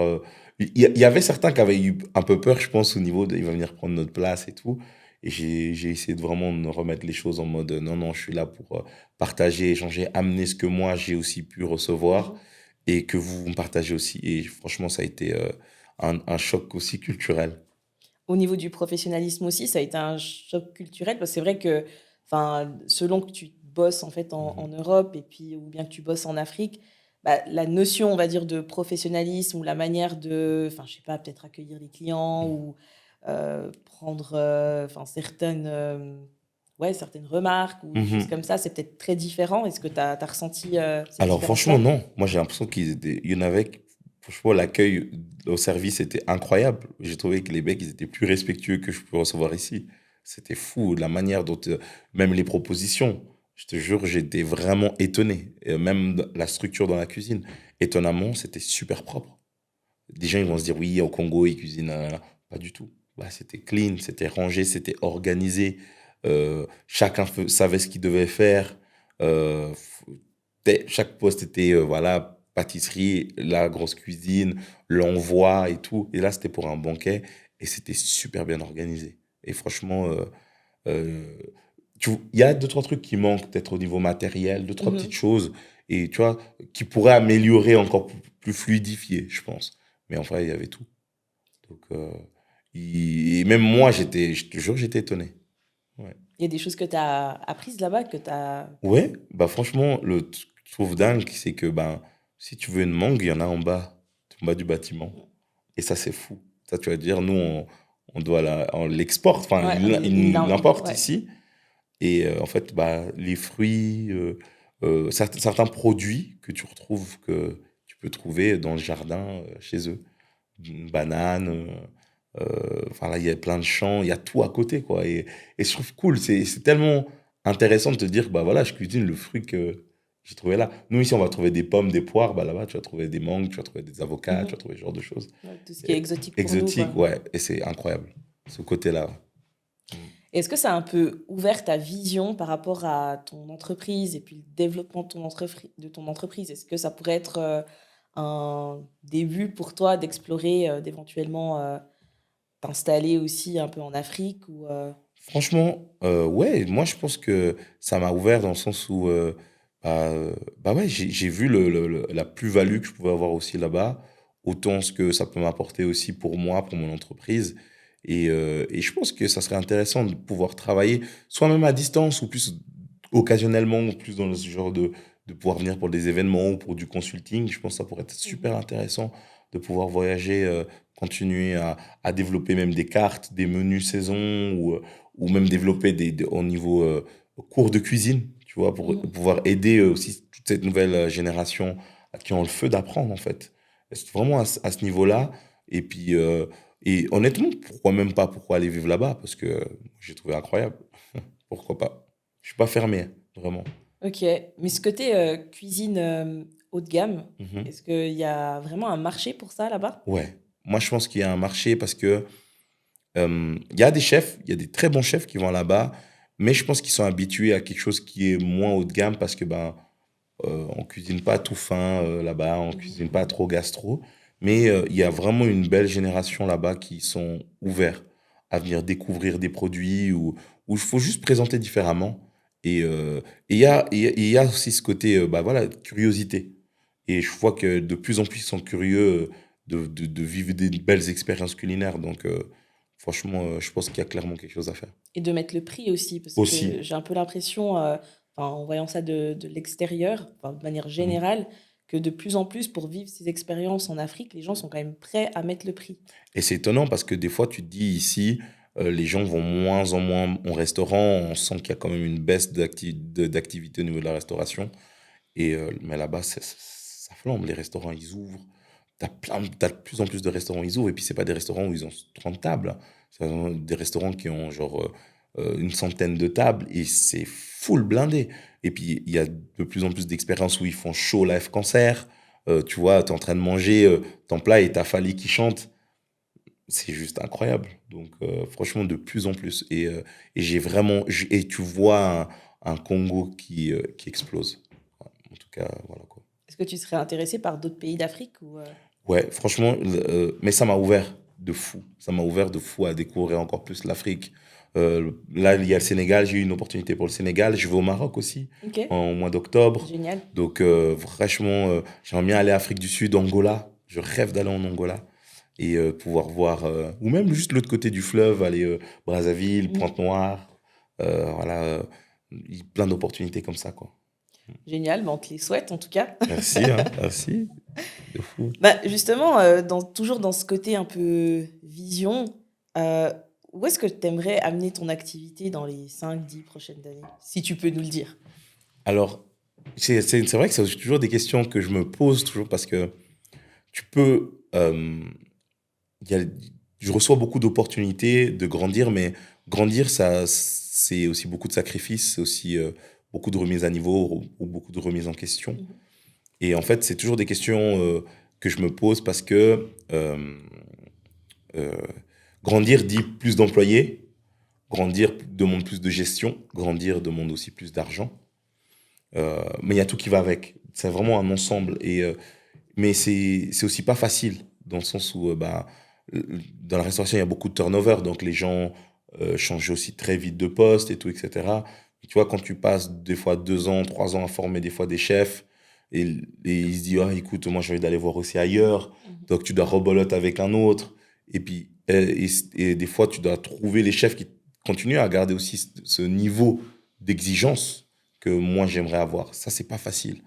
Il y avait certains qui avaient eu un peu peur, je pense, au niveau de, il va venir prendre notre place et tout. Et j'ai essayé de vraiment me remettre les choses en mode, non, non, je suis là pour partager, échanger, amener ce que moi j'ai aussi pu recevoir, Mhm. et que vous me partagez aussi. Et franchement, ça a été un choc aussi culturel. Au niveau du professionnalisme aussi, ça a été un choc culturel parce que c'est vrai que, enfin, selon que tu bosses en fait en Mhm. Europe et puis ou bien que tu bosses en Afrique, bah, la notion, on va dire, de professionnalisme ou la manière de, enfin, je sais pas, peut-être accueillir les clients ou prendre enfin, certaines remarques ou des choses Mhm. comme ça, c'est peut-être très différent. Est-ce que tu as ressenti cette Alors franchement, différence-là? non. Moi, j'ai l'impression il y en avait, franchement, l'accueil au service était incroyable. J'ai trouvé que les mecs, ils étaient plus respectueux que je peux recevoir ici. C'était fou, la manière dont, même les propositions. Je te jure, j'étais vraiment étonné. Et même la structure dans la cuisine. Étonnamment, c'était super propre. Des gens, ils vont se dire, oui, au Congo, ils cuisinent. Pas du tout. Bah, c'était clean, c'était rangé, c'était organisé. Chacun savait ce qu'il devait faire. Euh, f- Chaque poste était, voilà, pâtisserie, la grosse cuisine, l'envoi et tout. Et là, c'était pour un banquet et c'était super bien organisé. Et franchement, euh, il y a deux, trois trucs qui manquent, peut-être au niveau matériel, deux, trois petites Mhm. choses, et tu vois, qui pourraient améliorer encore plus fluidifier, je pense. Mais enfin, il y avait tout. Donc, et même moi, je te jure, j'étais étonné. Ouais. Il y a des choses que tu as apprises là-bas, que tu as... Ouais, bah franchement, le truc que je trouve dingue, c'est que ben, si tu veux une mangue, il y en a en bas du bâtiment. Et ça, c'est fou. Ça, tu vas dire, nous, on l'exporte, enfin, Ouais, il l'importe ouais. ici. Et en fait, bah, les fruits, certains produits que tu peux trouver dans le jardin chez eux. Une banane, enfin là, il y a plein de champs, il y a tout à côté, quoi. Et je trouve cool, c'est tellement intéressant de te dire, bah voilà, je cuisine le fruit que j'ai trouvé là. Nous, ici, on va trouver des pommes, des poires, bah là-bas, tu vas trouver des mangues, tu vas trouver des avocats, tu vas Mhm. trouver ce genre de choses. Ouais, tout ce qui est Et- exotique pour nous, Exotique, quoi. ouais, et c'est incroyable, ce côté-là. Mm. Est-ce que ça a un peu ouvert ta vision par rapport à ton entreprise et puis le développement de ton entreprise? Est-ce que ça pourrait être un début pour toi d'explorer, d'éventuellement t'installer aussi un peu en Afrique ou Franchement, ouais, moi je pense que ça m'a ouvert dans le sens où, bah ouais, j'ai vu la plus-value que je pouvais avoir aussi là-bas, autant ce que ça peut m'apporter aussi pour moi, pour mon entreprise. Et je pense que ça serait intéressant de pouvoir travailler, soit même à distance ou plus occasionnellement, ou plus dans ce genre de pouvoir venir pour des événements ou pour du consulting. Je pense que ça pourrait être super Mhm. intéressant de pouvoir voyager, continuer à développer même des cartes, des menus saison ou même développer au niveau cours de cuisine, tu vois, pour Mhm. pouvoir aider aussi toute cette nouvelle génération qui ont le feu d'apprendre, en fait. Et c'est vraiment à ce niveau-là. Et puis, et honnêtement, pourquoi même pas, pourquoi aller vivre là-bas? Parce que j'ai trouvé incroyable. Pourquoi pas? Je suis pas fermé, vraiment. Ok, mais ce côté cuisine haut de gamme, Mhm. est-ce qu'il y a vraiment un marché pour ça là-bas? Ouais. Moi, je pense qu'il y a un marché parce que il y a des chefs, il y a des très bons chefs qui vont là-bas, mais je pense qu'ils sont habitués à quelque chose qui est moins haut de gamme parce que ben, on cuisine pas tout fin là-bas, on Mhm. cuisine pas trop gastro, mais il y a vraiment une belle génération là-bas qui sont ouverts à venir découvrir des produits où il faut juste présenter différemment. Et il y a aussi ce côté, bah voilà, curiosité. Et je vois que de plus en plus ils sont curieux de vivre des belles expériences culinaires. Donc, franchement, je pense qu'il y a clairement quelque chose à faire. Et de mettre le prix aussi, parce que Aussi. j'ai un peu l'impression, enfin, en voyant ça de l'extérieur, enfin, de manière Mhm. générale, que de plus en plus, pour vivre ces expériences en Afrique, les gens sont quand même prêts à mettre le prix. Et c'est étonnant parce que des fois, tu te dis ici, les gens vont moins en moins au restaurant. On sent qu'il y a quand même une baisse d'activité au niveau de la restauration. Mais là-bas, ça flambe. Les restaurants, ils ouvrent. T'as de plus en plus de restaurants, ils ouvrent. Et puis, c'est pas des restaurants où ils ont 30 tables. C'est vraiment des restaurants qui ont genre une centaine de tables et c'est full blindé. Et puis, il y a de plus en plus d'expériences où ils font show live concert. Tu vois, t'es en train de manger ton plat et t'as Fali qui chante. C'est juste incroyable. Donc, franchement, de plus en plus. Et j'ai vraiment. Et tu vois un Congo qui explose. En tout cas, voilà quoi. Est-ce que tu serais intéressé par d'autres pays d'Afrique ou Ouais, franchement, mais ça m'a ouvert de fou. Ça m'a ouvert de fou à découvrir encore plus l'Afrique. Là, il y a le Sénégal. J'ai eu une opportunité pour le Sénégal. Je vais au Maroc aussi Ok, en mois d'octobre. génial. Donc, franchement, j'aimerais bien aller à Afrique du Sud, Angola. Je rêve d'aller en Angola et pouvoir voir, ou même juste l'autre côté du fleuve, aller Brazzaville, Mhm. Pointe-Noire. Voilà, plein d'opportunités comme ça, quoi. Génial, bah, on te les souhaite en tout cas. Merci, hein, merci. De fou. Bah, justement, toujours dans ce côté un peu vision, Heu, où est-ce que tu aimerais amener ton activité dans les 5, 10 prochaines années? Si tu peux nous le dire. Alors, c'est vrai que c'est toujours des questions que je me pose toujours parce que tu peux, il y a je reçois beaucoup d'opportunités de grandir, mais grandir, ça c'est aussi beaucoup de sacrifices, c'est aussi, beaucoup de remises à niveau ou beaucoup de remises en question. Mmh. Et en fait, c'est toujours des questions, que je me pose parce que, heu, grandir dit plus d'employés, grandir demande plus de gestion, grandir demande aussi plus d'argent. Mais il y a tout qui va avec. C'est vraiment un ensemble mais c'est aussi pas facile dans le sens où, dans la restauration, il y a beaucoup de turnover, donc les gens, changent aussi très vite de poste et tout et cetera. Et tu vois, quand tu passes des fois 2 ans, 3 ans à former des fois des chefs et ils se disent: «Ah écoute, moi j'ai envie d'aller voir aussi ailleurs», Mmh. donc tu dois rebolote avec un autre et puis, et des fois tu dois trouver les chefs qui continuent à garder aussi ce niveau d'exigence que moi j'aimerais avoir. Ça, c'est pas facile.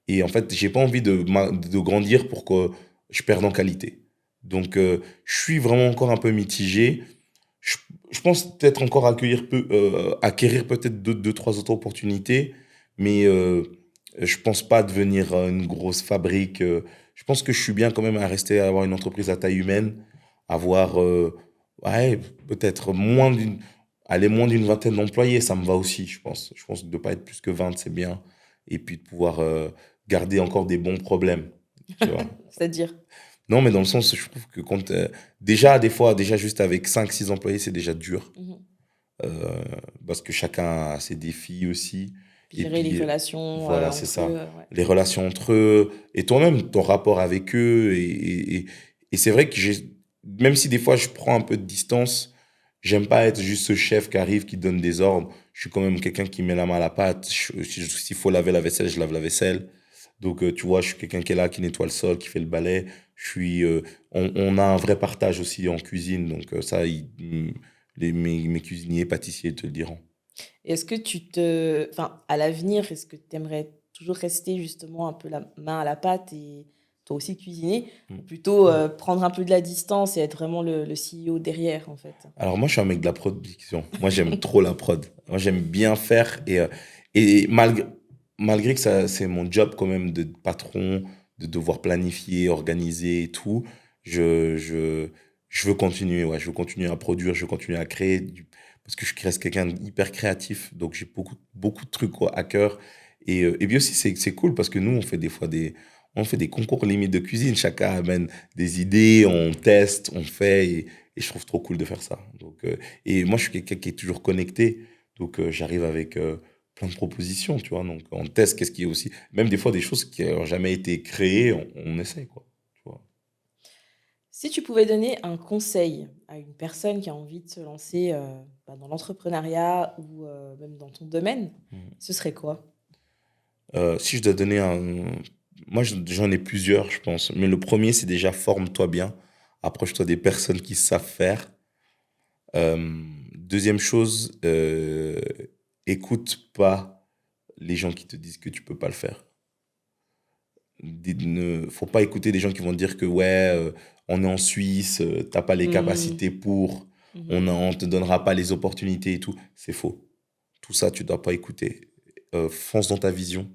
Et en fait, j'ai pas envie de grandir pour que je perde en qualité. Donc, je suis vraiment encore un peu mitigé. Je, je pense peut-être encore acquérir peut-être deux, trois autres opportunités, mais je pense pas devenir une grosse fabrique. Je pense que je suis bien quand même à rester, à avoir une entreprise à taille humaine, avoir, ouais, peut-être moins d'une vingtaine d'employés, ça me va aussi, je pense. Je pense que de pas être plus que 20, c'est bien. Et puis de pouvoir garder encore des bons problèmes, tu vois. C'est-à-dire? Non, mais dans le sens, je trouve que quand, déjà, des fois, déjà juste avec 5 6 employés, c'est déjà dur. Mmh. euh, Parce que chacun a ses défis aussi. Puis Et gérer les puis, relations, voilà, c'est entre ça. eux, ouais. Les relations entre eux et toi-même, ton rapport avec eux. Et c'est vrai que même si des fois je prends un peu de distance, j'aime pas être juste ce chef qui arrive, qui donne des ordres. Je suis quand même quelqu'un qui met la main à la pâte. S'il faut laver la vaisselle, je lave la vaisselle. Donc, tu vois, je suis quelqu'un qui est là, qui nettoie le sol, qui fait le balai. On a un vrai partage aussi en cuisine. Donc, ça, mes cuisiniers, pâtissiers te le diront. Et est-ce que enfin, à l'avenir, est-ce que tu aimerais toujours rester justement un peu la main à la pâte et toi aussi cuisiner? Ou Mm. plutôt, prendre un peu de la distance et être vraiment le CEO derrière, en fait? Alors moi, je suis un mec de la production. Moi, j'aime trop la prod. Moi, j'aime bien faire et malgré que ça, c'est mon job quand même de patron, de devoir planifier, organiser et tout, je, je, je veux continuer. Ouais, je veux continuer à produire, je veux continuer à créer parce que je reste quelqu'un d'hyper créatif. Donc j'ai beaucoup de trucs quoi, à cœur. Et puis aussi, c'est cool parce que nous, on fait des fois on fait des concours limites de cuisine. Chacun amène des idées, on teste, on fait. Et je trouve trop cool de faire ça. Donc, et moi, je suis quelqu'un qui est toujours connecté. Donc, j'arrive avec plein de propositions, tu vois. Donc, on teste qu'est-ce qui est aussi. Même des fois, des choses qui n'ont jamais été créées, on essaie, quoi. Tu vois. Si tu pouvais donner un conseil à une personne qui a envie de se lancer, dans l'entrepreneuriat ou, même dans ton domaine, Mm. ce serait quoi? Si je dois donner un. Moi, j'en ai plusieurs, je pense. Mais le premier, c'est déjà forme-toi bien. Approche-toi des personnes qui savent faire. Deuxième chose, écoute pas les gens qui te disent que tu peux pas le faire. Ne faut pas écouter des gens qui vont dire que ouais, on est en Suisse, t'as pas les Mmh. capacités pour, Mmh. on te donnera pas les opportunités et tout. C'est faux. Tout ça, tu dois pas écouter. Fonce dans ta vision.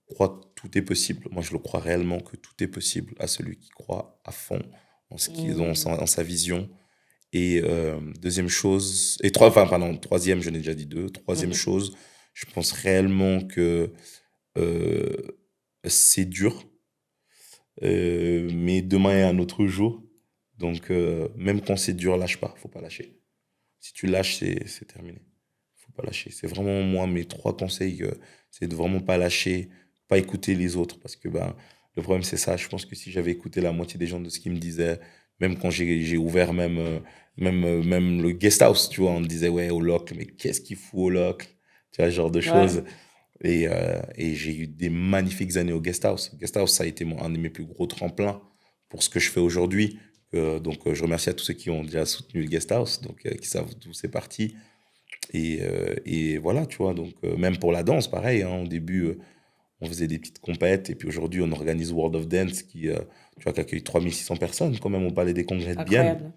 Crois que tout est possible. Moi, je le crois réellement que tout est possible à celui qui croit à fond en ce qu'ils ont, Mmh. en sa vision. Et deuxième chose, et trois, enfin, pardon, troisième, je n'ai déjà dit deux. Troisième Mmh. chose, je pense réellement que euh, c'est dur. Mais demain est un autre jour. Donc, même quand c'est dur, lâche pas. Faut pas lâcher. Si tu lâches, c'est terminé. Faut pas lâcher. C'est vraiment, moi, mes trois conseils, c'est de vraiment pas lâcher, pas écouter les autres. Parce que ben, le problème, c'est ça. Je pense que si j'avais écouté la moitié des gens de ce qu'ils me disaient, même quand j'ai ouvert même le guest house, tu vois, on me disait, ouais, au loc, mais qu'est-ce qu'il fout au loc? Tu vois, ce genre de Ouais. choses. Et j'ai eu des magnifiques années au guest house. Guest house, ça a été un de mes plus gros tremplins pour ce que je fais aujourd'hui. Donc, je remercie à tous ceux qui ont déjà soutenu le guest house, donc qui savent d'où c'est parti. Et voilà, tu vois. Donc, même pour la danse, pareil. Hein, au début, on faisait des petites compètes. Et puis aujourd'hui, on organise World of Dance qui, tu vois, qui accueille 3600 personnes quand même au Palais des Congrès de Bienne. Incroyable.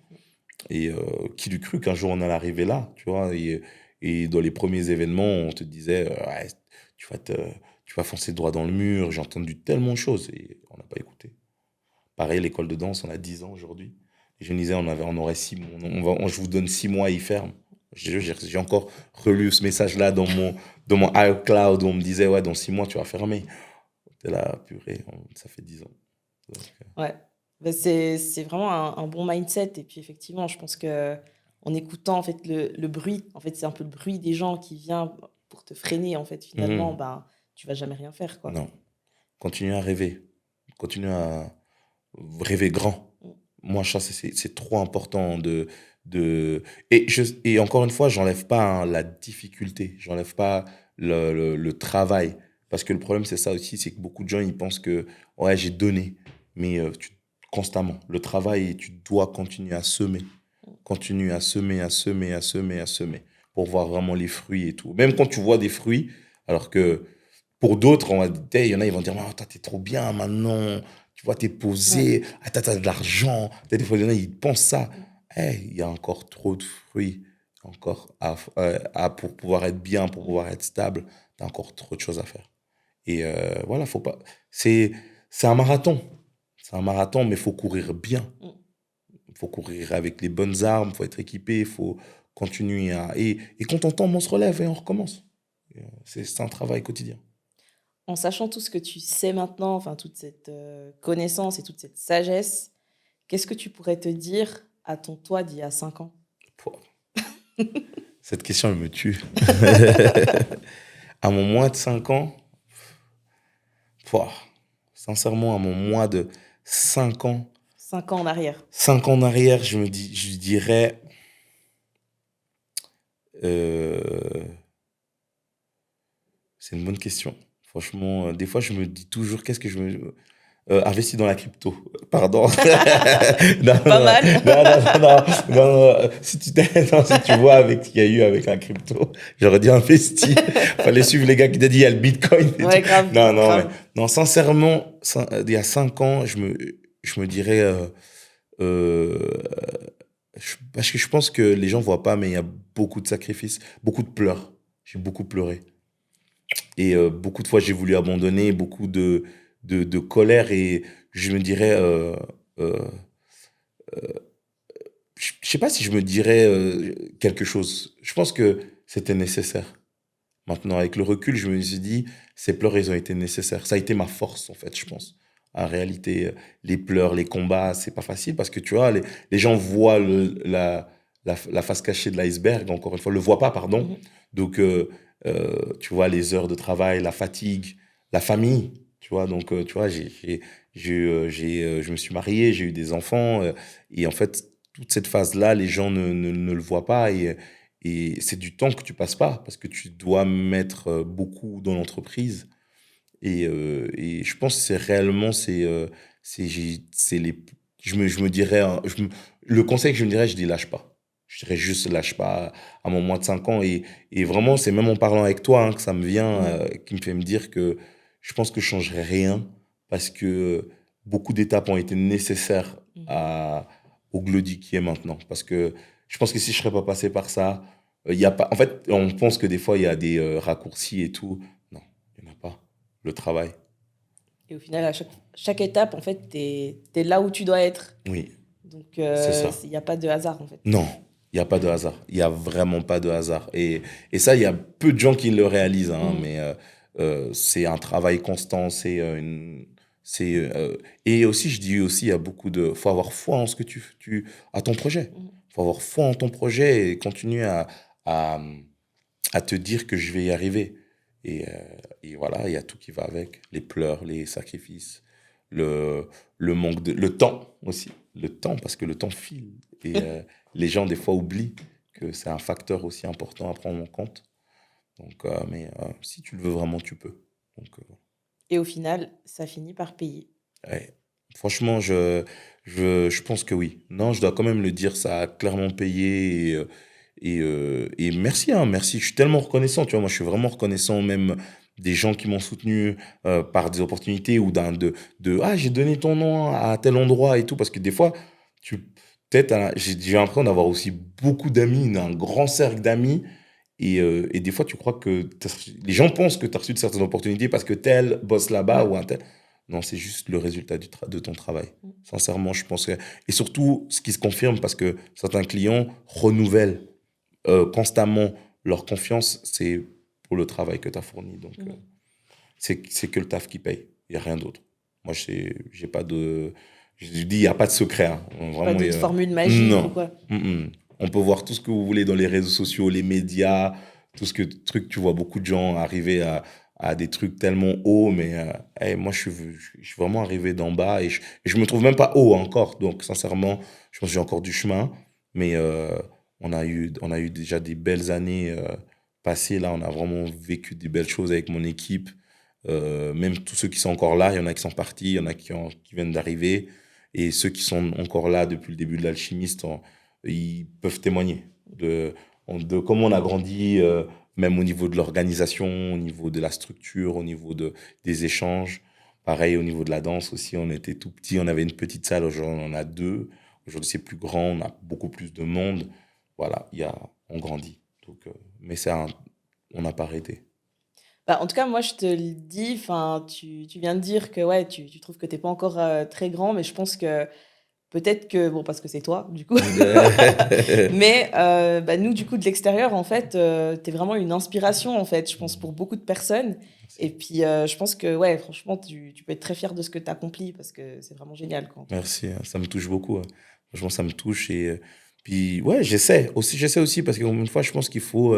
Et qui l'eût cru qu'un jour on allait arriver là, tu vois. Et dans les premiers événements, on te disait, ouais, tu vas te, tu vas foncer droit dans le mur. J'ai entendu tellement de choses et on n'a pas écouté. Pareil, l'école de danse, on a 10 ans aujourd'hui. Et je me disais, on aurait 6 mois, je vous donne 6 mois, il ferme. J'ai encore relu ce message-là dans mon iCloud où on me disait, ouais, dans 6 mois, tu vas fermer. T'es là, purée, ça fait 10 ans. Donc, Ouais. Bah, c'est vraiment un bon mindset. Et puis, effectivement, je pense que en écoutant, en fait, le bruit, en fait, c'est un peu le bruit des gens qui vient pour te freiner, en fait, finalement, ben, tu vas jamais rien faire, quoi. non, continue à rêver. Continue à rêver grand. Mm. Moi, ça, c'est trop important et encore une fois, j'enlève pas hein, la difficulté, j'enlève pas le travail. Parce que le problème, c'est ça aussi, c'est que beaucoup de gens, ils pensent que, ouais, j'ai donné. Mais constamment, le travail, tu dois continuer à semer. Continue à semer, à semer, à semer, à semer. Pour voir vraiment les fruits et tout. Même quand tu vois des fruits, alors que pour d'autres, il y en a, ils vont dire, ah, toi, t'es trop bien maintenant. Tu vois, t'es Ouais. posé. Ah, t'as de l'argent. Des fois, il y en a, ils pensent ça. Il y a encore trop de fruits encore pour pouvoir être bien, pour pouvoir être stable. T'as encore trop de choses à faire. Et voilà, faut pas. C'est un marathon. C'est un marathon, mais il faut courir bien. Mm. Il faut courir avec les bonnes armes, il faut être équipé, il faut continuer à. Et quand on tombe, on se relève et on recommence. C'est un travail quotidien. En sachant tout ce que tu sais maintenant, enfin, toute cette connaissance et toute cette sagesse, qu'est-ce que tu pourrais te dire à ton toi d'il y a 5 ans? Pouah. Cette question, elle me tue. À mon moins de 5 ans, pouah, sincèrement, à mon moins de 5 ans, 5 ans en arrière. 5 ans en arrière, je dirais, euh, c'est une bonne question. Franchement, des fois, je me dis toujours, qu'est-ce que je me... investis dans la crypto. Pardon. Non, Pas non, mal. non, non, non, non, non. Non, si tu vois avec ce qu'il y a eu avec la crypto, j'aurais dit investi. Fallait suivre les gars qui t'ont dit il y a le Bitcoin et Ouais, tout. grave, Non, non, mais grave. non, sincèrement, il y a 5 ans, je me dirais, euh, parce que je pense que les gens voient pas, mais il y a beaucoup de sacrifices, beaucoup de pleurs. J'ai beaucoup pleuré. Et beaucoup de fois, j'ai voulu abandonner, beaucoup de colère. Et je me dirais, euh, je sais pas si je me dirais quelque chose. Je pense que c'était nécessaire. Maintenant, avec le recul, je me suis dit, ces pleurs, ils ont été nécessaires. Ça a été ma force, en fait, je pense. En réalité, les pleurs, les combats, c'est pas facile parce que tu vois, les gens voient la face cachée de l'iceberg, encore une fois, le voient pas, pardon. Mhm. Donc, tu vois, les heures de travail, la fatigue, la famille, tu vois. Donc, tu vois, je me suis marié, j'ai eu des enfants, et en fait, toute cette phase-là, les gens ne le voient pas, et c'est du temps que tu passes pas, parce que tu dois mettre beaucoup dans l'entreprise. Et je pense que c'est réellement, c'est je me dirais, le conseil que je me dirais, je dis lâche pas. Je dirais juste lâche pas à mon moins de 5 ans. Et vraiment, c'est même en parlant avec toi hein, que ça me vient, Mhm. qui me fait me dire que je pense que je changerai rien, parce que beaucoup d'étapes ont été nécessaires Mhm. au Glody qui est maintenant. Parce que je pense que si je serais pas passé par ça, il y a pas, en fait, on pense que des fois, il y a des raccourcis et tout. Non, il n'y en a pas. Le travail. Et au final, à chaque étape, en fait, t'es là où tu dois être. Oui, Donc, c'est ça. il n'y a pas de hasard, en fait. Non, il n'y a pas de hasard. Il n'y a vraiment pas de hasard. Et ça, il y a peu de gens qui le réalisent, hein, Mhm. mais c'est un travail constant. C'est, et aussi, je dis aussi, il y a beaucoup de... faut avoir foi en ce que à ton projet. Mhm. Faut avoir foi en ton projet et continuer à, à te dire que je vais y arriver. Et, euh, et voilà, il y a tout qui va avec. Les pleurs, les sacrifices, le, le temps aussi. Le temps, parce que le temps file. Et les gens, des fois, oublient que c'est un facteur aussi important à prendre en compte. Donc, mais si tu le veux vraiment, tu peux. Donc, Et au final, ça finit par payer. ouais. Franchement, je pense que oui. Non, je dois quand même le dire, ça a clairement payé. Et merci, hein, merci. Je suis tellement reconnaissant, tu vois. Moi, je suis vraiment reconnaissant même des gens qui m'ont soutenu par des opportunités ou ah, j'ai donné ton nom à tel endroit et tout. Parce que des fois, tu, peut-être, j'ai l'impression d'avoir aussi beaucoup d'amis, un grand cercle d'amis. Et des fois, tu crois que les gens pensent que tu as reçu de certaines opportunités parce que tel bosse là-bas ou un tel. Non, c'est juste le résultat de ton travail. Sincèrement, je pense que. Et surtout, ce qui se confirme parce que certains clients renouvellent constamment leur confiance, c'est pour le travail que tu as fourni. Donc, c'est que le taf qui paye. Il n'y a rien d'autre. Moi, j'ai pas de. Je dis, il n'y a pas de secret, hein. Pas Vraiment, d'autres formules magiques ou non. quoi. On peut voir tout ce que vous voulez dans les réseaux sociaux, les médias, tout ce que truc. Tu vois beaucoup de gens arriver à des trucs tellement hauts, mais hey, moi, je suis vraiment arrivé d'en bas et je me trouve même pas haut encore. Donc, sincèrement, je pense que j'ai encore du chemin. Mais on a eu déjà des belles années passées. Là, on a vraiment vécu des belles choses avec mon équipe. Même tous ceux qui sont encore là, il y en a qui sont partis, il y en a qui viennent d'arriver. Et ceux qui sont encore là depuis le début de l'alchimiste, ils peuvent témoigner de comment on a grandi, même au niveau de l'organisation, au niveau de la structure, au niveau des échanges. Pareil, au niveau de la danse aussi, on était tout petit, on avait une petite salle, aujourd'hui on en a deux. Aujourd'hui c'est plus grand, on a beaucoup plus de monde. Voilà, on grandit. Donc, mais on n'a pas arrêté. Bah, en tout cas, moi, je te le dis, enfin, tu viens de dire que ouais, tu trouves que t'es pas encore très grand, mais je pense que peut-être que, bon, parce que c'est toi, du coup, mais bah, nous, du coup, de l'extérieur, en fait, tu es vraiment une inspiration, en fait, je pense, pour beaucoup de personnes. Et Merci. puis, je pense que, ouais, franchement, tu peux être très fier de ce que tu as accompli parce que c'est vraiment génial, quoi, en tout cas. Merci, hein, ça me touche beaucoup, hein. Franchement, ça me touche. Et puis, ouais, j'essaie aussi parce qu'une fois, je pense qu'il faut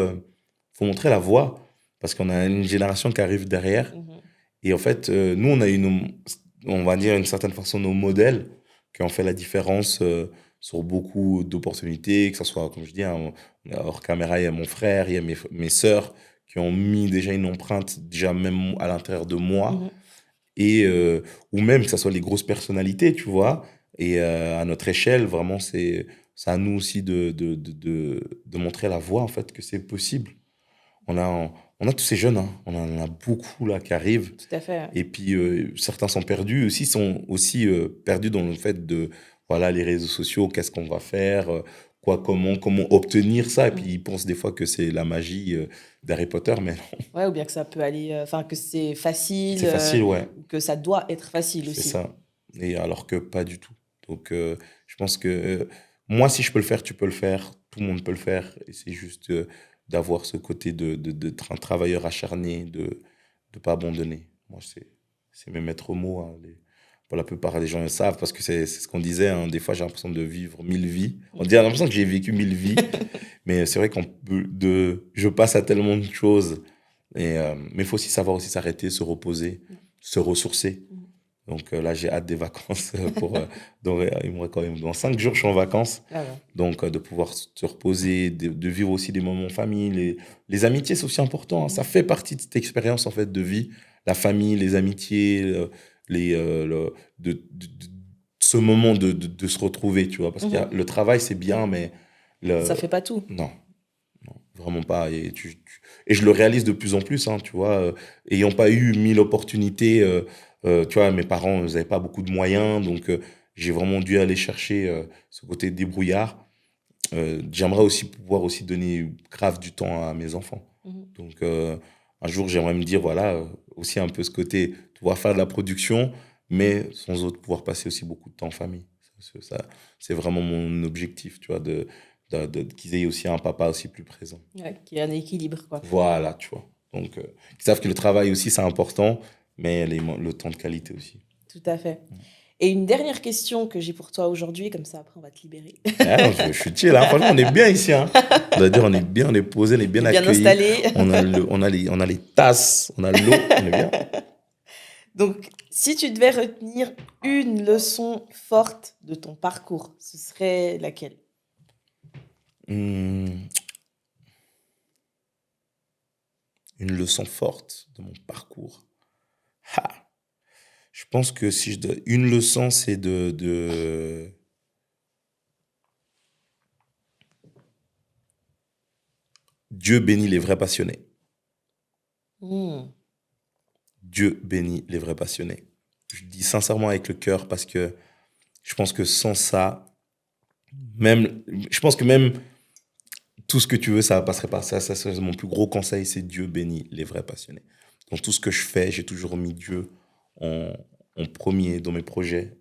montrer la voie parce qu'on a une génération qui arrive derrière. Mhm. Et en fait, nous, on a eu, on va dire, d'une certaine façon, nos modèles qui ont fait la différence sur beaucoup d'opportunités, que ce soit, comme je dis, hein, hors caméra, il y a mon frère, il y a mes sœurs qui ont mis déjà une empreinte, déjà même à l'intérieur de moi Mhm. et ou même que ça soit les grosses personnalités, tu vois. Et à notre échelle, vraiment, c'est à nous aussi de montrer la voie, en fait, que c'est possible. On a tous ces jeunes, hein. On en a beaucoup là qui arrivent. Tout à fait. Et puis certains sont perdus aussi, sont aussi perdus dans le fait de, voilà, les réseaux sociaux, qu'est-ce qu'on va faire, quoi, comment obtenir ça. Et puis Mhm. ils pensent des fois que c'est la magie d'Harry Potter, mais non, Ouais, ou bien que ça peut aller, enfin, que c'est facile, c'est facile, ouais. ou que ça doit être facile C'est aussi. ça. Et alors que pas du tout. Donc, je pense que moi, si je peux le faire, tu peux le faire. Tout le monde peut le faire. Et c'est juste d'avoir ce côté d'être un travailleur acharné, de ne pas abandonner. Moi, c'est mes maîtres mots, hein. Pour la plupart des gens le savent parce que c'est ce qu'on disait, hein. Des fois, j'ai l'impression de vivre 1000 vies. On dirait l'impression que j'ai vécu 1000 vies. Mais c'est vrai je passe à tellement de choses. Mais il faut aussi savoir aussi s'arrêter, se reposer, se ressourcer. Mhm. Donc là, j'ai hâte des vacances il me reste quand même, dans 5 jours, je suis en vacances. Ah ouais. Donc, de pouvoir se reposer, de vivre aussi des moments en famille. Les amitiés, c'est aussi important, hein. Ça fait partie de cette expérience, en fait, de vie. La famille, les amitiés, ce moment de se retrouver, tu vois. Parce qu'il y a, Mhm. le travail, c'est bien, mais Ça le, fait pas tout. non, non, vraiment pas. Et je le réalise de plus en plus, hein, tu vois. Ayant pas eu 1000 opportunités, tu vois, mes parents, ils n'avaient pas beaucoup de moyens, donc j'ai vraiment dû aller chercher ce côté débrouillard. J'aimerais aussi pouvoir aussi donner grave du temps à mes enfants. Mhm. Donc, un jour, j'aimerais me dire, voilà, aussi un peu ce côté, pouvoir faire de la production, mais sans autre, pouvoir passer aussi beaucoup de temps en famille. C'est vraiment mon objectif, tu vois, qu'ils aient aussi un papa aussi plus présent. Ouais, qu'il y ait un équilibre, quoi. Voilà, tu vois. Donc, ils savent que le travail aussi, c'est important, mais le temps de qualité aussi. Tout à fait. Et une dernière question que j'ai pour toi aujourd'hui, comme ça après on va te libérer. Ah non, je suis chill, hein. Franchement, on est bien ici, hein. On va dire, on est bien, on est posé, on est bien T'es bien accueilli. installé. On a les tasses, on a l'eau, on est bien. Donc, si tu devais retenir une leçon forte de ton parcours, ce serait laquelle? Hmm, une leçon forte de mon parcours. Ha! Je pense que si je dois. Une leçon, c'est Dieu bénit les vrais passionnés. Hmm. Dieu bénit les vrais passionnés. Je dis sincèrement avec le cœur parce que je pense que sans ça, Même, je pense que même tout ce que tu veux, ça passerait par ça. Ça, c'est mon plus gros conseil, c'est Dieu bénit les vrais passionnés. Dans tout ce que je fais, j'ai toujours mis Dieu en, en premier dans mes projets,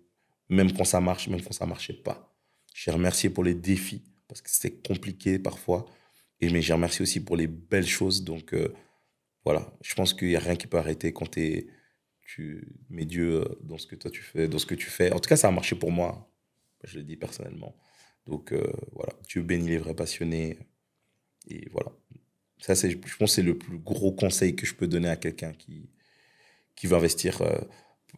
même quand ça marche, même quand ça marchait pas. J'ai remercié pour les défis, parce que c'était compliqué parfois, mais j'ai remercié aussi pour les belles choses. Donc voilà, je pense qu'il n'y a rien qui peut arrêter quand tu mets Dieu dans ce que toi tu fais, dans ce que tu fais. En tout cas, ça a marché pour moi, je le dis personnellement. Donc voilà, Dieu bénit les vrais passionnés. Et voilà. Ça, je pense que c'est le plus gros conseil que je peux donner à quelqu'un qui veut investir.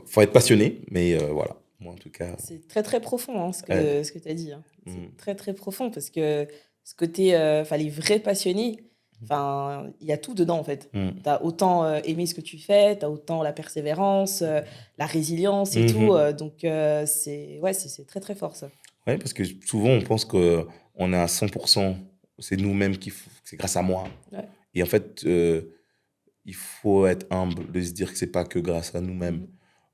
Faut être passionné, mais voilà. Moi, en tout cas. C'est très, très profond, hein, Ouais. ce que tu as dit, hein. Mm. C'est très, très profond parce que ce côté, enfin, les vrais passionnés, enfin, il y a tout dedans, en fait. Mm. Tu as autant aimé ce que tu fais, tu as autant la persévérance, la résilience et Mhm. tout. Donc, ouais, c'est très, très fort, ça. Ouais, parce que souvent, on pense qu'on est à 100%, c'est nous-mêmes c'est grâce à moi. Ouais. Et en fait, il faut être humble de se dire que c'est pas que grâce à nous-mêmes. Mhm.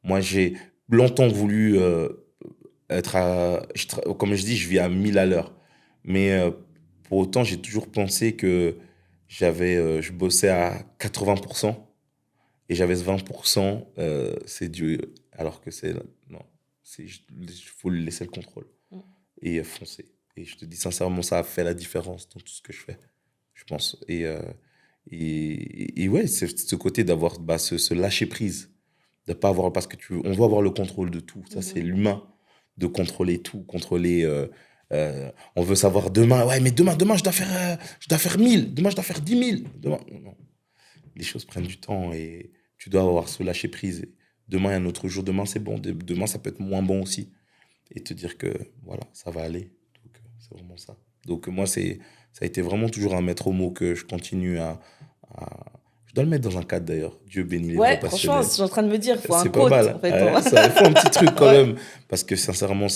Moi, j'ai longtemps voulu être comme je dis, je vis à 1000 à l'heure. Mais pour autant, j'ai toujours pensé que je bossais à 80% et j'avais ce 20%, c'est Dieu. Alors que non, il faut lui laisser le contrôle Mm. et foncer. Et je te dis sincèrement, ça a fait la différence dans tout ce que je fais, je pense. Et ouais, c'est ce côté d'avoir ce lâcher prise, de pas avoir, parce que on veut avoir le contrôle de tout. Ça, c'est Mhm. l'humain, de contrôler tout, contrôler. On veut savoir demain, ouais, mais demain, je dois faire 1000, demain, je dois faire 10 000. Demain, non. Les choses prennent du temps et tu dois avoir ce lâcher prise. Demain, il y a un autre jour. Demain, c'est bon. Demain, ça peut être moins bon aussi. Et te dire que, voilà, ça va aller. Donc, c'est vraiment ça. Donc, moi, ça a été vraiment toujours un maître mot que je continue je dois le mettre dans un cadre d'ailleurs. Dieu bénit les vrais Ouais, franchement, passionnés. je suis en train de me dire, il faut un C'est pas quote, mal. en fait. Ouais, il faut un petit truc quand Ouais. même. Parce que sincèrement,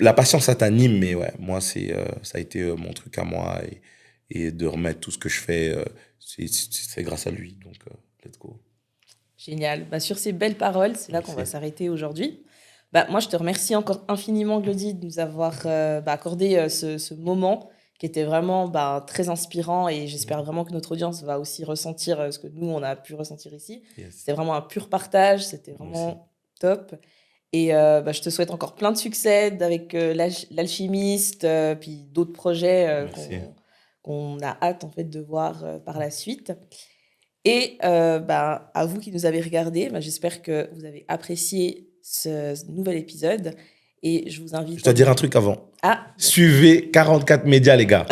la patience, ça t'anime. Mais ouais, moi, ça a été mon truc à moi. Et de remettre tout ce que je fais, c'est grâce à lui. Donc, let's go. Génial. Bah, sur ces belles paroles, c'est là qu'on va Merci. s'arrêter aujourd'hui. Bah, moi, je te remercie encore infiniment, Glody, de nous avoir accordé ce moment qui était vraiment très inspirant et j'espère vraiment que notre audience va aussi ressentir ce que nous, on a pu ressentir ici. Yes. C'était vraiment un pur partage, c'était Moi aussi. vraiment top. Et je te souhaite encore plein de succès avec l'alchimiste, puis d'autres projets Merci. qu'on a hâte en fait de voir par la suite. Et à vous qui nous avez regardés, j'espère que vous avez apprécié ce nouvel épisode. Et je vous Je invite dois à dire un nous... truc avant. Ah, Suivez 44 médias, les gars.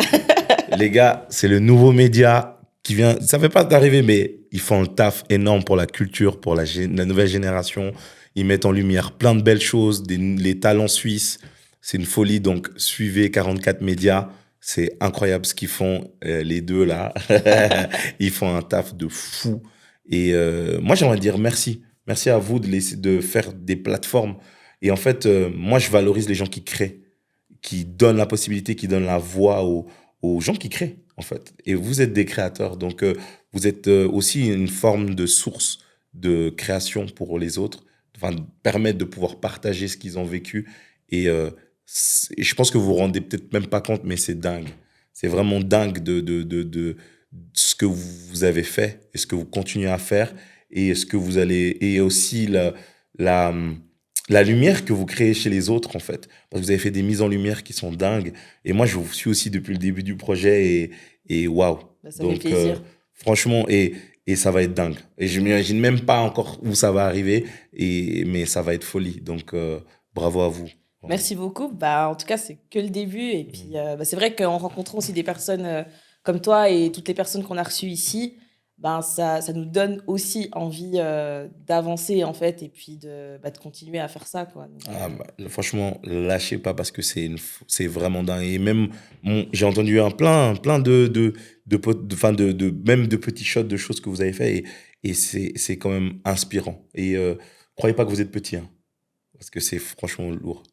Les gars, c'est le nouveau média qui vient. Ça fait pas d'arriver, mais ils font le taf énorme pour la culture, pour la nouvelle génération. Ils mettent en lumière plein de belles choses, les talents suisses. C'est une folie. Donc, suivez 44 médias. C'est incroyable ce qu'ils font, les deux là. Ils font un taf de fou. Et moi, j'aimerais dire merci. Merci à vous de faire des plateformes. Et en fait, moi, je valorise les gens qui créent, qui donnent la possibilité, qui donnent la voix aux gens qui créent, en fait. Et vous êtes des créateurs, donc vous êtes aussi une forme de source de création pour les autres, enfin, permettre de pouvoir partager ce qu'ils ont vécu. Et, et je pense que vous vous rendez peut-être même pas compte, mais c'est dingue. C'est vraiment dingue de ce que vous avez fait et ce que vous continuez à faire et ce que vous allez, et aussi la, la lumière que vous créez chez les autres, en fait. Parce que vous avez fait des mises en lumière qui sont dingues. Et moi, je vous suis aussi depuis le début du projet et waouh. ça fait Donc, plaisir. franchement, et ça va être dingue. Et je m'imagine même pas encore où ça va arriver, mais ça va être folie. Donc, bravo à vous. Vraiment. Merci beaucoup. En tout cas, c'est que le début. Et puis, c'est vrai qu'en rencontrant aussi des personnes comme toi et toutes les personnes qu'on a reçues ici, ça nous donne aussi envie d'avancer, en fait, et puis de continuer à faire ça, quoi. Donc, Ah, franchement, lâchez pas parce que c'est vraiment dingue. Et même, j'ai entendu plein même de petits shots de choses que vous avez fait et c'est quand même inspirant. Et croyez pas que vous êtes petit, hein, parce que c'est franchement lourd.